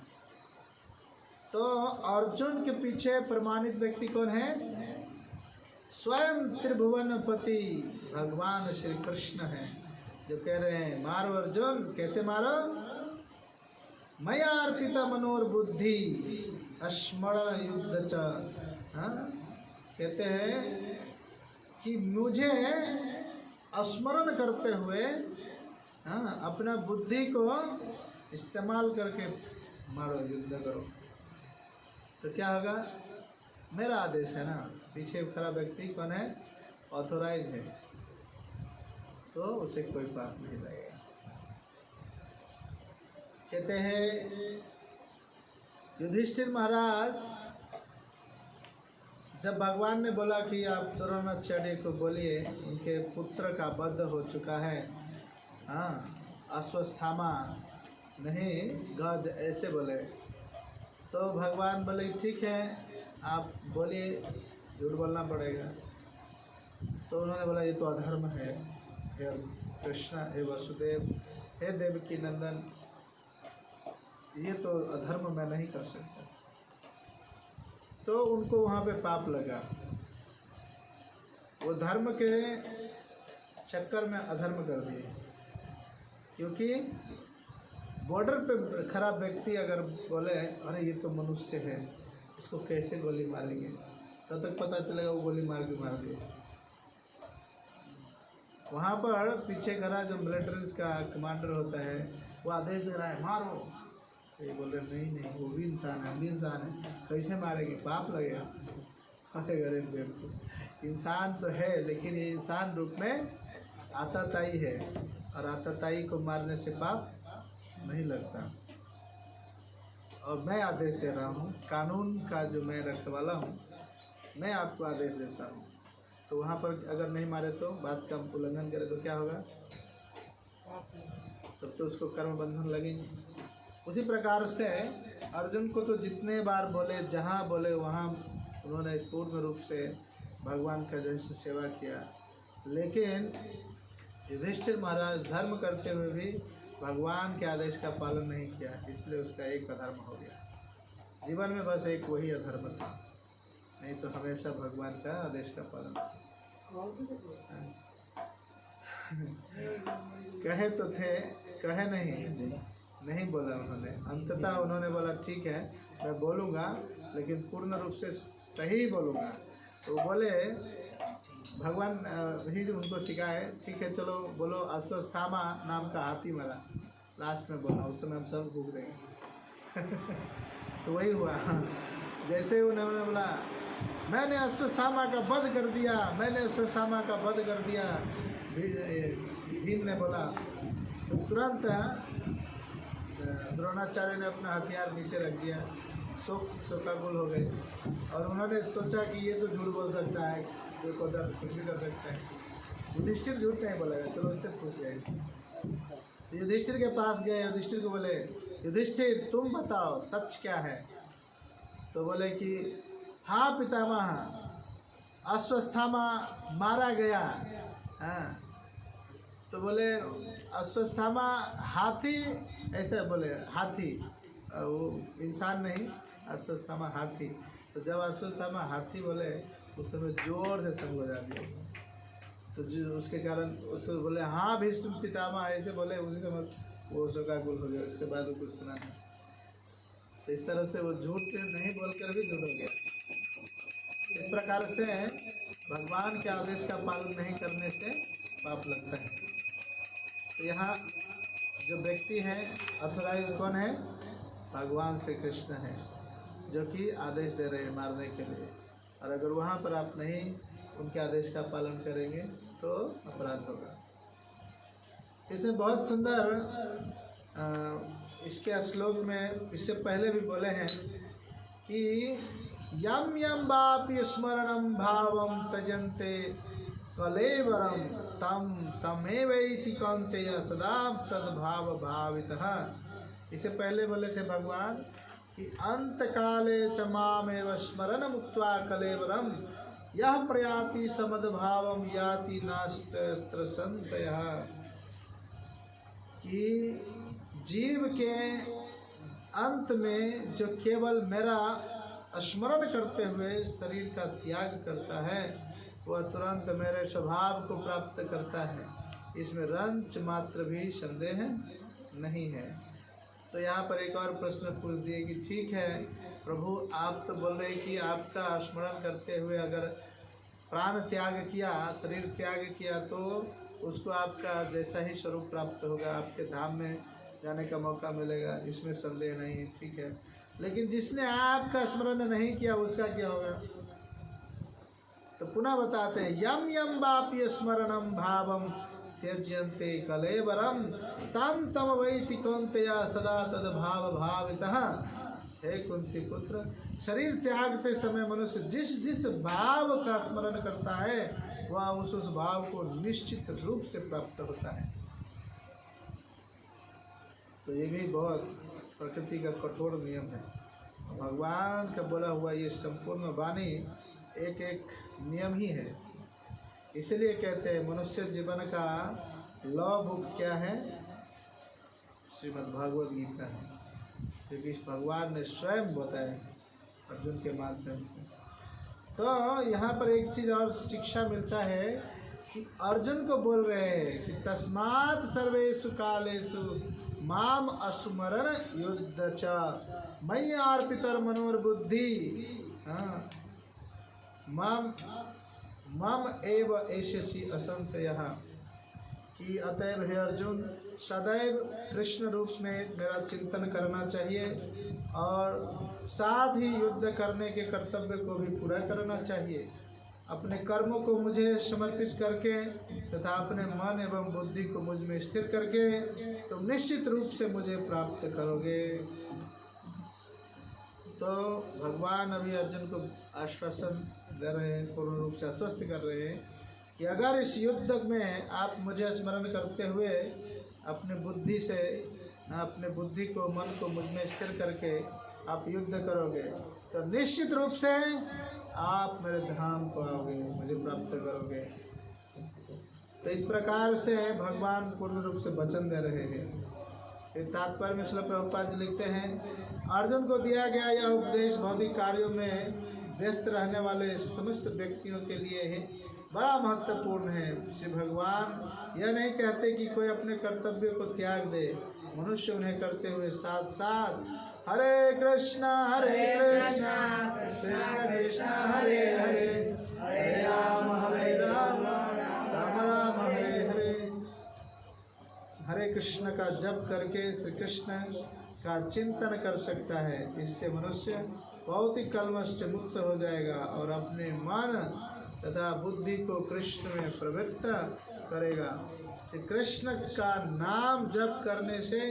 तो अर्जुन के पीछे प्रमाणित व्यक्ति कौन है? स्वयं त्रिभुवनपति भगवान श्री कृष्ण है, जो कह रहे हैं मारो अर्जुन, कैसे मारो? मया अर्पिता मनोर्बुद्धि स्मरण युद्ध च। हाँ, कहते हैं कि मुझे स्मरण करते हुए, हाँ, अपना बुद्धि को इस्तेमाल करके मारो, युद्ध करो। तो क्या होगा? मेरा आदेश है ना, पीछे खड़ा व्यक्ति कौन है? ऑथोराइज है, तो उसे कोई पाप नहीं लगेगा। कहते हैं युधिष्ठिर महाराज, जब भगवान ने बोला कि आप द्रोणाचार्य को बोलिए उनके पुत्र का वध हो चुका है, हाँ, अश्वत्थामा नहीं गज, ऐसे बोले, तो भगवान बोले ठीक है आप बोलिए, झूठ बोलना पड़ेगा। तो उन्होंने बोला ये तो अधर्म है, हे कृष्ण, हे वसुदेव, हे देवकी नंदन, ये तो अधर्म मैं नहीं कर सकता। तो उनको वहाँ पे पाप लगा, वो धर्म के चक्कर में अधर्म कर दिए, क्योंकि बॉर्डर पे खड़ा व्यक्ति अगर बोले अरे ये तो मनुष्य है, इसको कैसे गोली मारेंगे, तब तक पता चलेगा वो गोली मार के वहाँ पर पीछे खड़ा जो मिलिट्रीज का कमांडर होता है वो आदेश दे रहा है मारो, तो ये बोल रहे नहीं वो भी इंसान है, हम भी इंसान है, कैसे मारेंगे, पाप लगेगा। अरे गरीब व्यक्ति, इंसान तो है लेकिन ये इंसान रूप में आतताई है, और आतताई को मारने से पाप नहीं लगता। और मैं आदेश दे रहा हूँ, कानून का जो मैं रखवाला हूँ, मैं आपको आदेश देता हूँ। तो वहाँ पर अगर नहीं मारे तो, बात का उल्लंघन करे तो क्या होगा? तब तो उसको कर्म बंधन लगेंगे। उसी प्रकार से अर्जुन को तो जितने बार बोले, जहाँ बोले वहाँ उन्होंने पूर्ण रूप से भगवान का जैसे सेवा किया, लेकिन युधिष्ठिर महाराज धर्म करते हुए भी भगवान के आदेश का पालन नहीं किया, इसलिए उसका एक अधर्म हो गया। जीवन में बस एक वही अधर्म था, नहीं तो हमेशा भगवान का आदेश का पालन। कहे तो थे, कहे नहीं बोला उन्होंने। अंततः उन्होंने बोला ठीक है मैं बोलूँगा, लेकिन पूर्ण रूप से सही बोलूँगा। तो बोले भगवान ही उनको सिखाए, ठीक है चलो बोलो अश्वत्थामा नाम का हाथी मरा, लास्ट में बोला, उस समय हम सब भूख रहे तो वही हुआ। जैसे उन्होंने बोला मैंने अश्वत्थामा का वध कर दिया, मैंने अश्वत्थामा का वध कर दिया, भीम ने बोला, तो तुरंत द्रोणाचार्य ने अपना हथियार नीचे रख दिया, शोकाकुल हो गए। और उन्होंने सोचा कि ये तो झूठ बोल सकता है, कोई को कुछ भी कर सकता है। युधिष्ठिर झूठ नहीं बोलेगा, चलो उससे पूछ गए। युधिष्ठिर के पास गए, युधिष्ठिर को बोले युधिष्ठिर तुम बताओ सच क्या है। तो बोले कि हाँ पितामह, अश्वत्थामा मारा गया। हाँ, तो बोले अश्वत्थामा हाथी, ऐसे बोले हाथी, वो इंसान नहीं, अश्वत्थामा हाथी। तो जब अश्वत्थामा हाथी बोले उस समय जोर से सब बजा दिया, तो जो उसके कारण तो बोले हाँ भीष्म पितामह, ऐसे बोले, उसी समय वो शोकाकुल हो गया। उसके बाद वो कुछ सुना नहीं। तो इस तरह से वो झूठ नहीं बोलकर भी झूठ हो गया। इस प्रकार से भगवान के आदेश का पालन नहीं करने से पाप लगता है। तो यहाँ जो व्यक्ति हैं ऑथोराइज कौन है? भगवान श्री कृष्ण है, जो कि आदेश दे रहे हैं मारने के लिए। और अगर वहाँ पर आप नहीं उनके आदेश का पालन करेंगे तो अपराध होगा। इसमें बहुत सुंदर इसके श्लोक में इससे पहले भी बोले हैं कि यम यम वापि स्मरणम भावम तजन्ते कलेवरम तम तमेवैति कौन्तेय सदा तद्भाव भावितः। इससे पहले बोले थे भगवान कि अंत काले च मामेव स्मरण मुक्त्वा कलेवरम यह प्रयाति समद्भावम याति नास्त्र संशयः। कि जीव के अंत में जो केवल मेरा स्मरण करते हुए शरीर का त्याग करता है, वह तुरंत मेरे स्वभाव को प्राप्त करता है, इसमें रंच मात्र भी संदेह नहीं है। तो यहाँ पर एक और प्रश्न पूछ दिए कि ठीक है प्रभु, आप तो बोल रहे कि आपका स्मरण करते हुए अगर प्राण त्याग किया, शरीर त्याग किया, तो उसको आपका जैसा ही स्वरूप प्राप्त होगा, आपके धाम में जाने का मौका मिलेगा, इसमें संदेह नहीं है, ठीक है। लेकिन जिसने आपका स्मरण नहीं किया उसका क्या होगा? तो पुनः बताते हैं यम यम वाप्य स्मरणम भावम त्यज्यन्ते कलेवरम तम तम वैति कौन्तेय सदा तद्भाव भावितः। हे कुंती पुत्र, शरीर त्यागते समय मनुष्य जिस जिस भाव का स्मरण करता है वह उस भाव को निश्चित रूप से प्राप्त होता है। तो ये भी बहुत प्रकृति का कठोर नियम है। भगवान का बोला हुआ ये संपूर्ण वाणी एक एक नियम ही है। इसलिए कहते हैं मनुष्य जीवन का लॉ बुक क्या है? श्रीमद् भागवत गीता है, क्योंकि भगवान ने स्वयं बताया अर्जुन के माध्यम से। तो यहाँ पर एक चीज़ और शिक्षा मिलता है कि अर्जुन को बोल रहे हैं कि तस्मात् सर्वेषु कालेषु माम अस्मरण युद्ध च मयि अर्पितर मनोर्बुद्धि। हाँ, मम एव एष्यसि असंशयः। कि अतएव हे अर्जुन, सदैव कृष्ण रूप में मेरा चिंतन करना चाहिए और साथ ही युद्ध करने के कर्तव्य को भी पूरा करना चाहिए। अपने कर्मों को मुझे समर्पित करके तथा अपने मन एवं बुद्धि को मुझ में स्थिर करके तुम निश्चित रूप से मुझे प्राप्त करोगे। तो भगवान अभी अर्जुन को आश्वासन दे रहे हैं, पूर्ण रूप से आश्वस्त कर रहे हैं कि अगर इस युद्ध में आप मुझे स्मरण करते हुए अपने बुद्धि से, अपने बुद्धि को, मन को मुझ में स्थिर करके आप युद्ध करोगे तो निश्चित रूप से आप मेरे धाम को आओगे, मुझे प्राप्त करोगे। तो इस प्रकार से भगवान पूर्ण रूप से वचन दे रहे हैं। फिर तात्पर्य में श्रील प्रभुपाद जी लिखते हैं, अर्जुन को दिया गया यह उपदेश भौतिक कार्यों में व्यस्त रहने वाले समस्त व्यक्तियों के लिए ही बड़ा महत्वपूर्ण है। श्री भगवान यह नहीं कहते कि कोई अपने कर्तव्य को त्याग दे, मनुष्य उन्हें करते हुए साथ साथ हरे कृष्णा कृष्ण कृष्ण हरे हरे, हरे राम हरे कृष्ण का जप करके श्री कृष्ण का चिंतन कर सकता है, इससे मनुष्य भौतिक कलमश से मुक्त हो जाएगा और अपने मन तथा बुद्धि को कृष्ण में प्रवृत्त करेगा। श्री कृष्ण का नाम जप करने से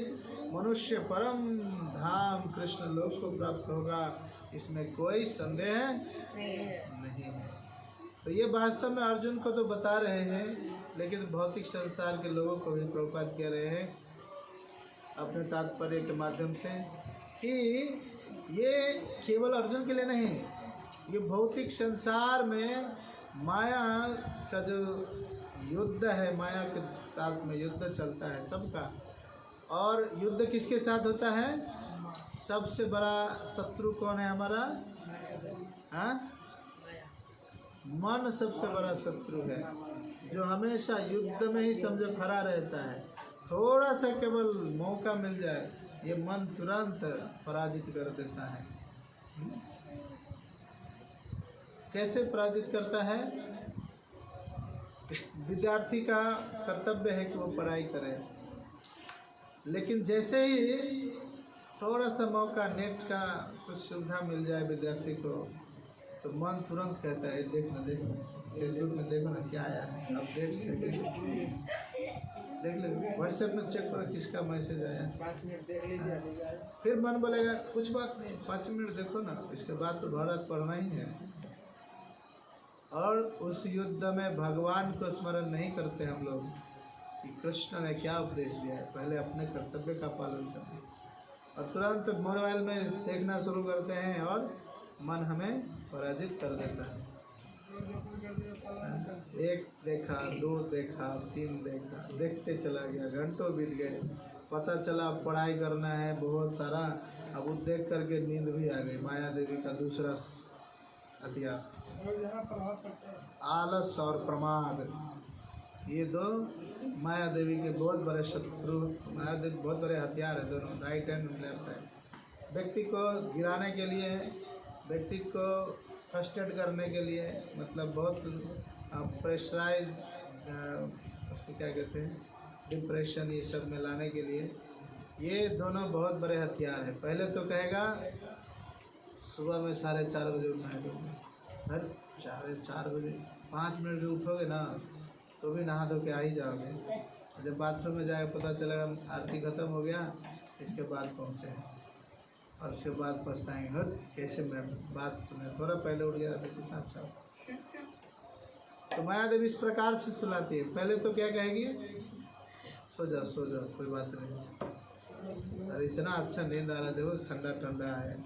मनुष्य परम धाम कृष्ण लोक को प्राप्त होगा, इसमें कोई संदेह नहीं है। तो ये वास्तव में अर्जुन को तो बता रहे हैं, लेकिन भौतिक संसार के लोगों को भी प्रभुपाद कह रहे हैं अपने तात्पर्य के माध्यम से कि ये केवल अर्जुन के लिए नहीं, ये भौतिक संसार में माया का जो युद्ध है, माया के साथ में युद्ध चलता है सबका। और युद्ध किसके साथ होता है? सबसे बड़ा शत्रु कौन है हमारा? हाँ, मन सबसे बड़ा शत्रु है, जो हमेशा युद्ध में ही समझो खड़ा रहता है। थोड़ा सा केवल मौका मिल जाए, ये मन तुरंत पराजित कर देता है। कैसे पराजित करता है? विद्यार्थी का कर्तव्य है कि वो पढ़ाई करे, लेकिन जैसे ही थोड़ा सा मौका, नेट का कुछ सुविधा मिल जाए विद्यार्थी को, तो मन तुरंत कहता है देखना फेसबुक में देखो ना क्या आया है, अपडेट देख ले, व्हाट्सएप में चेक करो किसका मैसेज आया।
5 मिनट देख लीजिए,
फिर मन बोलेगा कुछ बात नहीं, 5 मिनट देखो ना, इसके बाद तो भारत पढ़ना ही है। और उस युद्ध में भगवान को स्मरण नहीं करते हम लोग कि कृष्ण ने क्या उपदेश दिया है। पहले अपने कर्तव्य का पालन करते और तुरंत मोबाइल में देखना शुरू करते हैं और मन हमें पराजित कर देता है। 1 देखा, 2 देखा, 3 देखा, देखते चला गया, घंटों बीत गए, पता चला पढ़ाई करना है बहुत सारा, अब वो देख करके नींद भी आ गई। माया देवी का दूसरा हथियार आलस और प्रमाद, ये 2 माया देवी के बहुत बड़े शत्रु, माया देवी बहुत बड़े हथियार है दोनों, राइट हैंड लेफ्ट हैंड। व्यक्ति को गिराने के लिए, व्यक्ति को फ्रस्ट्रेट करने के लिए, मतलब बहुत प्रेशराइज, उसको क्या कहते हैं, डिप्रेशन, ये सब में लाने के लिए ये दोनों बहुत बड़े हथियार हैं। पहले तो कहेगा सुबह में 4:30 बजे उठना है, हर 4:30 बजे 5 मिनट जो उठोगे ना तो भी नहा धो के आ ही जाओगे। जब बाथरूम में जाए पता चलेगा आरती खत्म हो गया, इसके बाद पहुँचे और उसके बाद पछताएंगे, हर कैसे मैं बात सुने, थोड़ा पहले उठ गया तो कितना अच्छा हो। तो माया देवी इस प्रकार से सुलाती है। पहले तो क्या कहेगी, सो जाओ कोई बात नहीं, अरे इतना अच्छा नींद आ रहा, देखो ठंडा ठंडा है,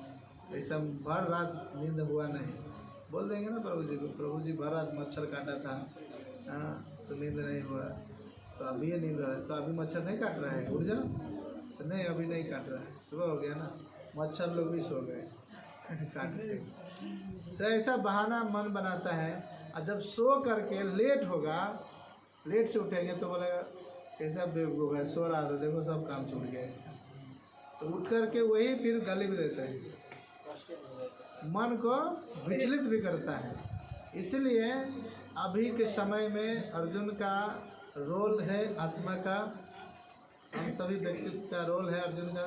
ऐसा भर रात नींद हुआ नहीं, बोल देंगे ना प्रभु जी को, प्रभु जी भर रात मच्छर काटा था, हाँ तो नींद नहीं हुआ, तो अभी ये नींद आ रहा है, तो अभी मच्छर नहीं काट रहा है, उठ जाओ, तो नहीं अभी नहीं काट रहा है, सुबह हो गया ना, मच्छर लोग भी सो गए काटते। तो ऐसा बहाना मन बनाता है। और जब सो करके लेट होगा, लेट से उठेंगे तो बोलेगा कैसा बेवकूफ़ है, सो रहा था, देखो सब काम छूट गया इसका, तो उठ करके वही फिर गाली भी देते हैं, मन को विचलित भी करता है। इसलिए अभी के समय में अर्जुन का रोल है आत्मा का, हम सभी व्यक्तित्व का रोल है अर्जुन का।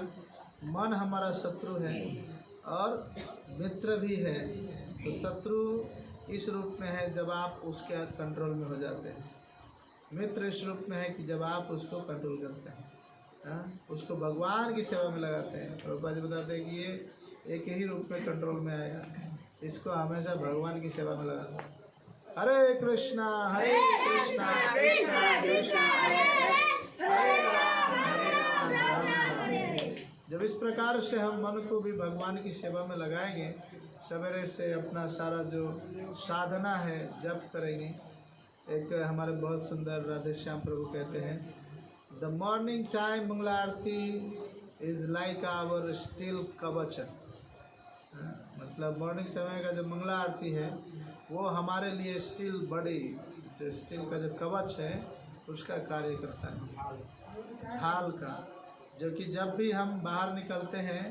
मन हमारा शत्रु है और मित्र भी है। तो शत्रु इस रूप में है जब आप उसके कंट्रोल में हो जाते हैं, मित्र इस रूप में है कि जब आप उसको कंट्रोल करते हैं, हाँ, उसको भगवान की सेवा में लगाते हैं। प्रभुपाद जी बताते हैं कि ये एक ही रूप में कंट्रोल में आएगा, इसको हमेशा भगवान की सेवा में लगाते हैं। हरे कृष्णा कृष्णा कृष्णा हरे राम। जब इस प्रकार से हम मन को भी भगवान की सेवा में लगाएंगे, सवेरे से अपना सारा जो साधना है जप करेंगे। एक हमारे बहुत सुंदर राधे श्याम प्रभु कहते हैं, the morning time Mangala aarti is like our steel kavach. मतलब मॉर्निंग समय का जो मंगला आरती है वो हमारे लिए स्टील बॉडी, जो स्टील का जो कवच है उसका कार्य करता है, ढाल का, जो कि जब भी हम बाहर निकलते हैं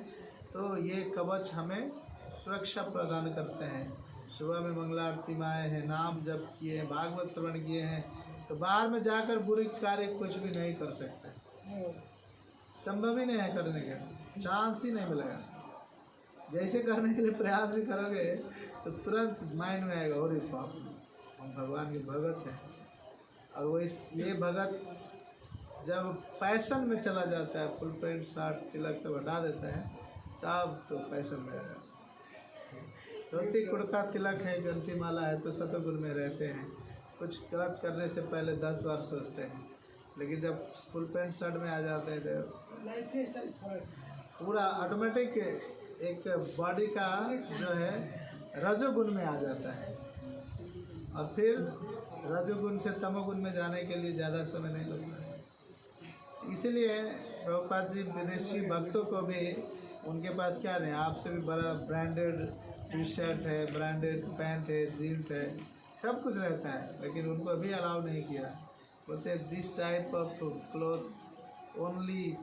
तो ये कवच हमें सुरक्षा प्रदान करते हैं। सुबह में मंगला आरती में आए हैं, नाम जप किए हैं, भागवत श्रवण किए हैं, तो बाहर में जाकर बुरी कार्य कुछ भी नहीं कर सकते। संभव ही नहीं है करने का, चांस ही नहीं मिलेगा। जैसे करने के लिए प्रयास भी करोगे तो तुरंत माइंड में आएगा, और बाप हम भगवान के भगत हैं। और वो ये भगत जब पैशन में चला जाता है, फुल पैंट शर्ट तिलक सब हटा देता है, तब तो पैशन में आएगा। धोती कुर्ता तिलक है, घंटी माला है, तो सतगुण में रहते हैं। कुछ गलत करने से पहले 10 बार सोचते हैं, लेकिन जब फुल पैंट शर्ट में आ जाते हैं तो पूरा ऑटोमेटिक एक बॉडी का जो है रजोगुण में आ जाता है। और फिर रजोगुण से तमोगुण में जाने के लिए ज़्यादा समय नहीं लगता है। इसीलिए प्रभुपाद जी विदेशी भक्तों को भी, उनके पास क्या नहीं, आपसे भी बड़ा ब्रांडेड टी शर्ट है, ब्रांडेड पैंट है, जीन्स है, सब कुछ रहता है, लेकिन उनको अभी अलाउ नहीं किया। बोलते this type of clothes only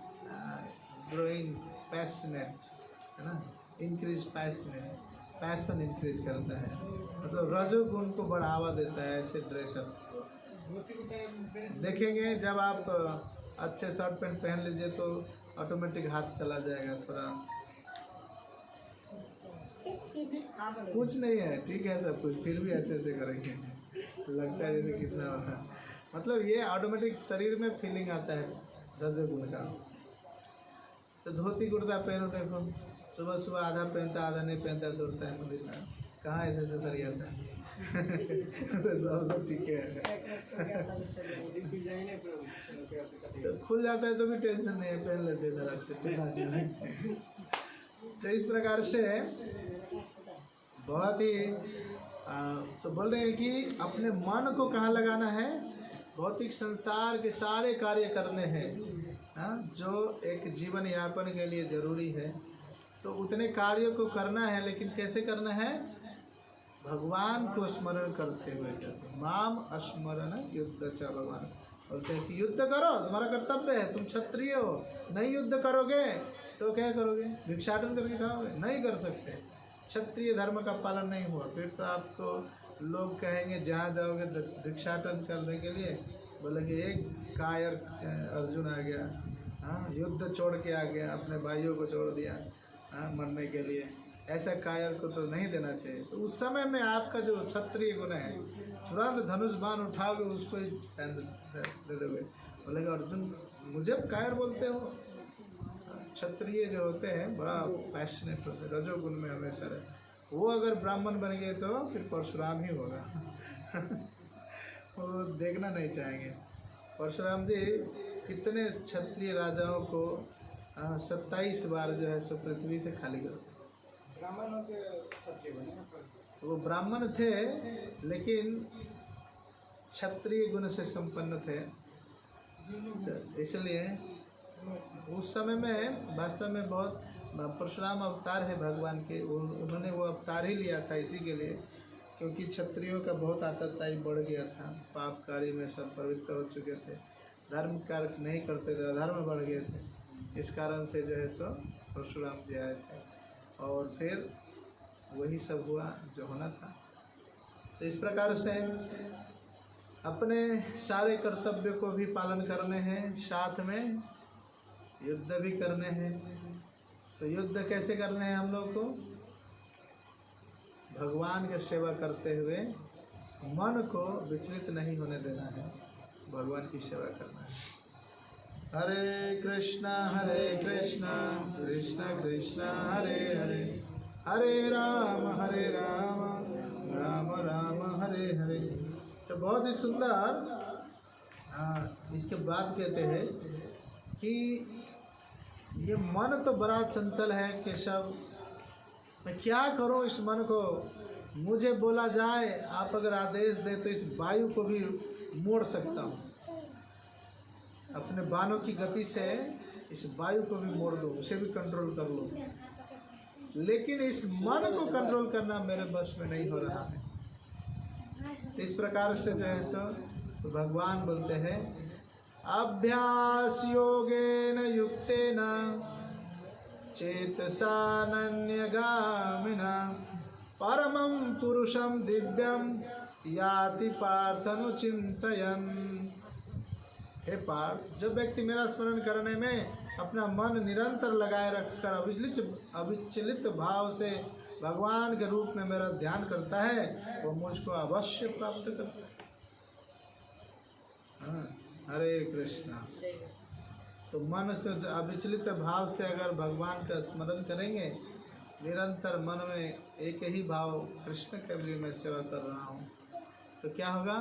growing passionate, है ना, इंक्रीज पैशन इंक्रीज करता है, मतलब रजोगुण को बढ़ावा देता है ऐसे ड्रेसअप। देखेंगे जब आप अच्छे शर्ट पैंट पहन लीजिए तो ऑटोमेटिक हाथ चला जाएगा थोड़ा, कुछ नहीं है, ठीक है सब कुछ, फिर भी ऐसे ऐसे करेंगे, लगता है जैसे कितना होता है। मतलब ये ऑटोमेटिक शरीर में फीलिंग आता है रजोगुण का। तो धोती कुर्ता पहनो, देखो सुबह सुबह आधा पहनता आधा नहीं पहनता, दौड़ता है मंदिर में, कहाँ ऐसे ऐसे सर आता है। सब ठीक है, तो खुल जाता है तो भी टेंशन नहीं है, पहन लेते धड़क से। तो इस प्रकार से बहुत ही तो बोल रहे हैं कि अपने मन को कहाँ लगाना है, भौतिक संसार के सारे कार्य करने हैं, जो एक जीवन यापन के लिए जरूरी है, तो उतने कार्यों को करना है। लेकिन कैसे करना है, भगवान को स्मरण करते हुए करते। माम स्मरण युद्ध च भगवान बोलते हैं कि युद्ध करो, तुम्हारा कर्तव्य है, तुम क्षत्रिय हो, नहीं युद्ध करोगे तो क्या करोगे, भिक्षाटन करके खाओगे, नहीं कर सकते। क्षत्रिय धर्म का पालन नहीं हुआ, फिर तो आपको लोग कहेंगे जहाँ जाओगे भिक्षाटन करने के लिए, बोले कि एक कायर अर्जुन आ गया, हाँ, युद्ध छोड़ के आ गया, अपने भाइयों को छोड़ दिया, हाँ, मरने के लिए। ऐसा कायर को तो नहीं देना चाहिए। तो उस समय में आपका जो क्षत्रिय गुण है, तुरंत धनुष बाण उठाओगे, उसको ही दे दोगे। बोलेगा अर्जुन मुझे कायर बोलते हो। क्षत्रिय जो होते हैं बड़ा पैशनेट होते हैं, रजोगुण में हमेशा रहे। वो अगर ब्राह्मण बन गए तो फिर परशुराम ही होगा। वो देखना नहीं चाहेंगे। परशुराम जी कितने क्षत्रिय राजाओं को 27 बार जो है सो पृथ्वी से खाली कर,
ब्राह्मणों के क्षत्रिय बने।
वो ब्राह्मण थे लेकिन क्षत्रिय गुण से संपन्न थे, तो इसलिए उस समय में वास्तव में बहुत परशुराम अवतार है भगवान के, उन्होंने वो अवतार ही लिया था इसी के लिए, क्योंकि क्षत्रियों का बहुत आतताई बढ़ गया था, पाप कार्य में सब प्रवृत्त हो चुके थे, धर्म कार्य नहीं करते थे, अधर्म बढ़ गए थे। इस कारण से जो है सो परशुराम जी आए थे और फिर वही सब हुआ जो होना था। तो इस प्रकार से अपने सारे कर्तव्य को भी पालन करने हैं, साथ में युद्ध भी करने हैं। तो युद्ध कैसे करने हैं हम लोग को, भगवान की सेवा करते हुए मन को विचलित नहीं होने देना है, भगवान की सेवा करना है। हरे कृष्णा कृष्णा कृष्णा हरे हरे, हरे राम राम राम हरे हरे। तो बहुत ही सुंदर इसके बाद कहते हैं कि ये मन तो बड़ा चंचल है केशव, मैं क्या करूं इस मन को, मुझे बोला जाए आप अगर आदेश दे तो इस वायु को भी मोड़ सकता हूं, अपने बाणों की गति से इस वायु को भी मोड़ दो, उसे भी कंट्रोल कर लो, लेकिन इस मन को कंट्रोल करना मेरे बस में नहीं हो रहा है। तो इस प्रकार से जो है सो तो भगवान बोलते हैं अभ्यास योगेन युक्तेन चेतसा नन्यगामिना परमं पुरुषं दिव्यं याति पार्थनुचिन्तयन्। हे पार्थ, जब व्यक्ति मेरा स्मरण करने में अपना मन निरंतर लगाए रखकर अविचलित भाव से भगवान के रूप में मेरा ध्यान करता है, वो मुझको अवश्य प्राप्त करता है। हाँ, हरे कृष्णा। तो मन से अविचलित भाव से अगर भगवान का स्मरण करेंगे, निरंतर मन में एक ही भाव, कृष्ण के लिए मैं सेवा कर रहा हूँ, तो क्या होगा?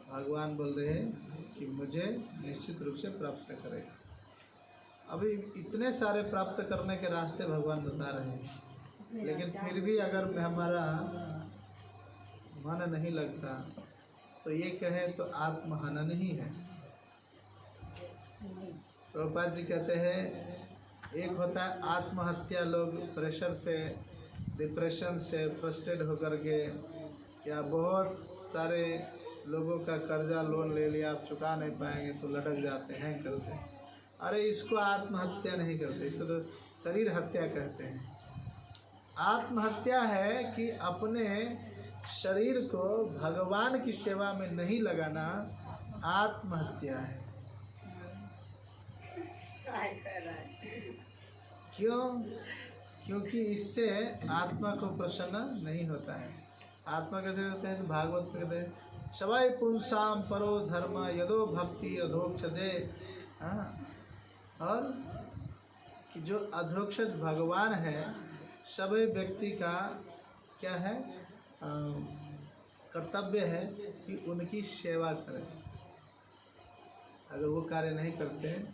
भगवान बोल रहे हैं कि मुझे निश्चित रूप से प्राप्त करेगा। अभी इतने सारे प्राप्त करने के रास्ते भगवान बता रहे हैं, लेकिन फिर भी अगर हमारा मन नहीं लगता तो ये कहे तो आत्महनन ही है। प्रभुपाद जी कहते हैं, एक होता है आत्महत्या, लोग प्रेशर से, डिप्रेशन से फ्रस्ट्रेट होकर के, या बहुत सारे लोगों का कर्जा लोन ले लिया, आप चुका नहीं पाएंगे तो लटक जाते हैं, करते हैं। अरे इसको आत्महत्या नहीं करते, इसको तो शरीर हत्या कहते हैं। आत्महत्या है कि अपने शरीर को भगवान की सेवा में नहीं लगाना, आत्महत्या है। क्यों? क्योंकि इससे आत्मा को प्रसन्न नहीं होता है। आत्मा कैसे होते हैं? तो भागवत में कहते हैं, सवाई पुंसाम परो धर्म यदो भक्ति अधोक्षदे। हाँ, और कि जो अधोक्षज भगवान है, सभी व्यक्ति का क्या है? कर्तव्य है कि उनकी सेवा करें। अगर वो कार्य नहीं करते हैं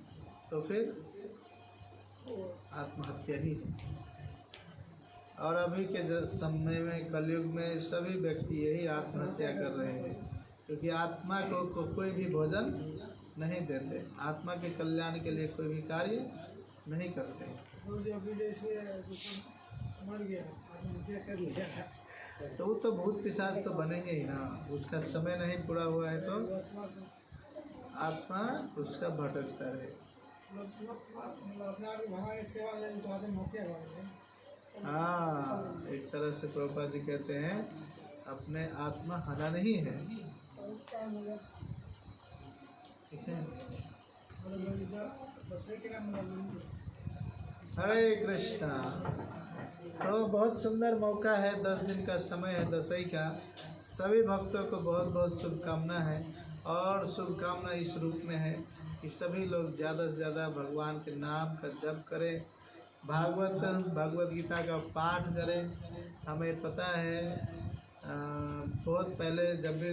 तो फिर आत्महत्या ही है। और अभी के समय में, कलयुग में, सभी व्यक्ति यही आत्महत्या कर रहे हैं, क्योंकि आत्मा को कोई भी भोजन नहीं देते, आत्मा के कल्याण के लिए कोई भी कार्य नहीं करते।
मर गया, आत्महत्या कर लिया,
तो वो तो भूत पिशाच तो बनेंगे ही ना। उसका समय नहीं पूरा हुआ है तो आत्मा उसका भटकता रहे।
अपने आप भगवान की सेवा ले तो आत्महत्या करेंगे।
हाँ, एक तरह से प्रभुपाद जी कहते हैं, अपने आत्मा हनन ही है। ठीक है। हरे कृष्णा। तो बहुत सुंदर मौका है, 10 दिन का समय है दशई का। सभी भक्तों को बहुत बहुत शुभकामना है, और शुभकामना इस रूप में है कि सभी लोग ज़्यादा से ज़्यादा भगवान के नाम का जप करें, भगवत गीता का पाठ करें। हमें पता है बहुत पहले जब भी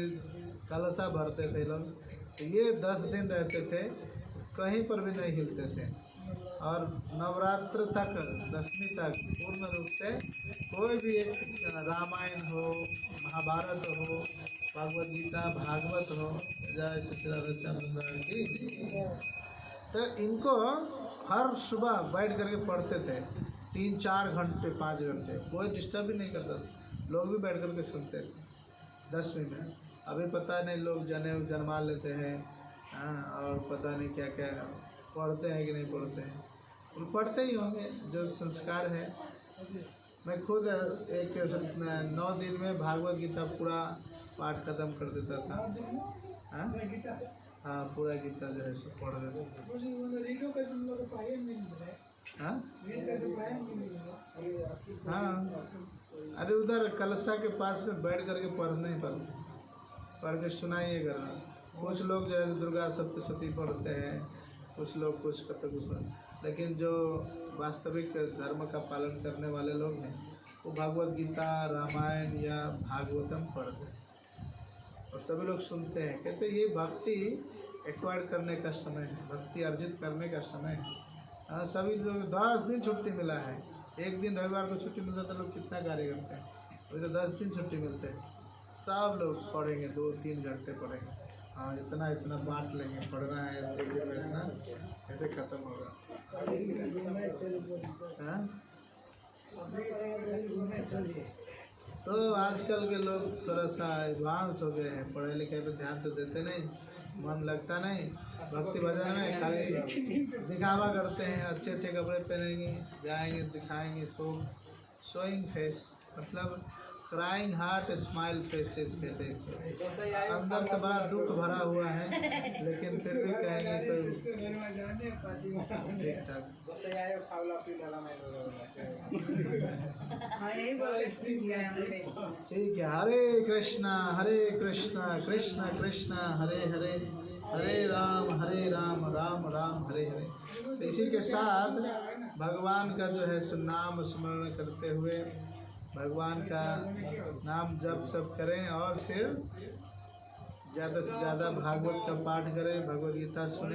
कलशा भरते थे लोग, तो ये 10 दिन रहते थे, कहीं पर भी नहीं हिलते थे। और नवरात्र तक, 10वीं तक पूर्ण रूप से कोई भी एक रामायण हो, महाभारत हो, भगवत गीता, भागवत हो, जय श्री राधेश्याम की, तो इनको हर सुबह बैठ करके पढ़ते थे, 3-4 घंटे 5 घंटे, कोई डिस्टर्ब भी नहीं करता था, लोग भी बैठ करके सुनते थे 10वीं में। अभी पता नहीं लोग जन्मा लेते हैं, और पता नहीं क्या क्या पढ़ते हैं कि नहीं पढ़ते हैं। उन पढ़ते ही होंगे, जो संस्कार है। मैं खुद एक 9 दिन में भागवत गीता पूरा पाठ खत्म कर देता था। हाँ, पूरा गीता जो है सो पढ़ देता था। हाँ, अरे उधर कलशा के पास में बैठ करके पढ़ने ही पढ़ के सुनाइए करना। कुछ लोग जो है दुर्गा सप्तशती पढ़ते हैं, कुछ लोग कुछ करते कुछ, लेकिन जो वास्तविक धर्म का पालन करने वाले लोग हैं, वो भगवत गीता, रामायण या भागवतम पढ़ते हैं, और सभी लोग सुनते हैं। कहते ये भक्ति एक्वायर करने का समय है, भक्ति अर्जित करने का समय है। हाँ, सभी लोग 10 दिन छुट्टी मिला है। एक दिन रविवार को छुट्टी मिलता तो लोग कितना कार्य करते हैं, अभी तो 10 दिन छुट्टी मिलते हैं। सब लोग पढ़ेंगे, 2-3 घंटे पढ़ेंगे। हाँ, इतना बांट लेंगे, पढ़ना है एक दिन में इतना, ऐसे खत्म होगा। हाँ, तो आजकल के लोग थोड़ा सा एडवांस हो गए हैं, पढ़ाई लिखाई पे ध्यान तो देते नहीं, मन लगता नहीं। भक्ति भजन में खाली दिखावा करते हैं, अच्छे अच्छे कपड़े पहनेंगे, जाएंगे, दिखाएंगे, शोइंग फेस, मतलब क्राइंग हार्ट स्माइल फेसेस कहते हैं इसको।
जैसे आए
अंदर से बड़ा दुख भरा हुआ है, लेकिन फिर भी कहेंगे तो ठीक ठाक।
जैसे आए फावला पी डाला मैं
हाँ यही बोल रहे हैं हमने।
ठीक है, हरे कृष्णा कृष्ण कृष्ण हरे हरे, हरे राम राम राम हरे हरे। तो इसी के साथ भगवान का जो है नाम स्मरण करते हुए भगवान का नाम जप सब करें और फिर ज़्यादा से ज़्यादा भागवत का पाठ करें, भगवद गीता सुने।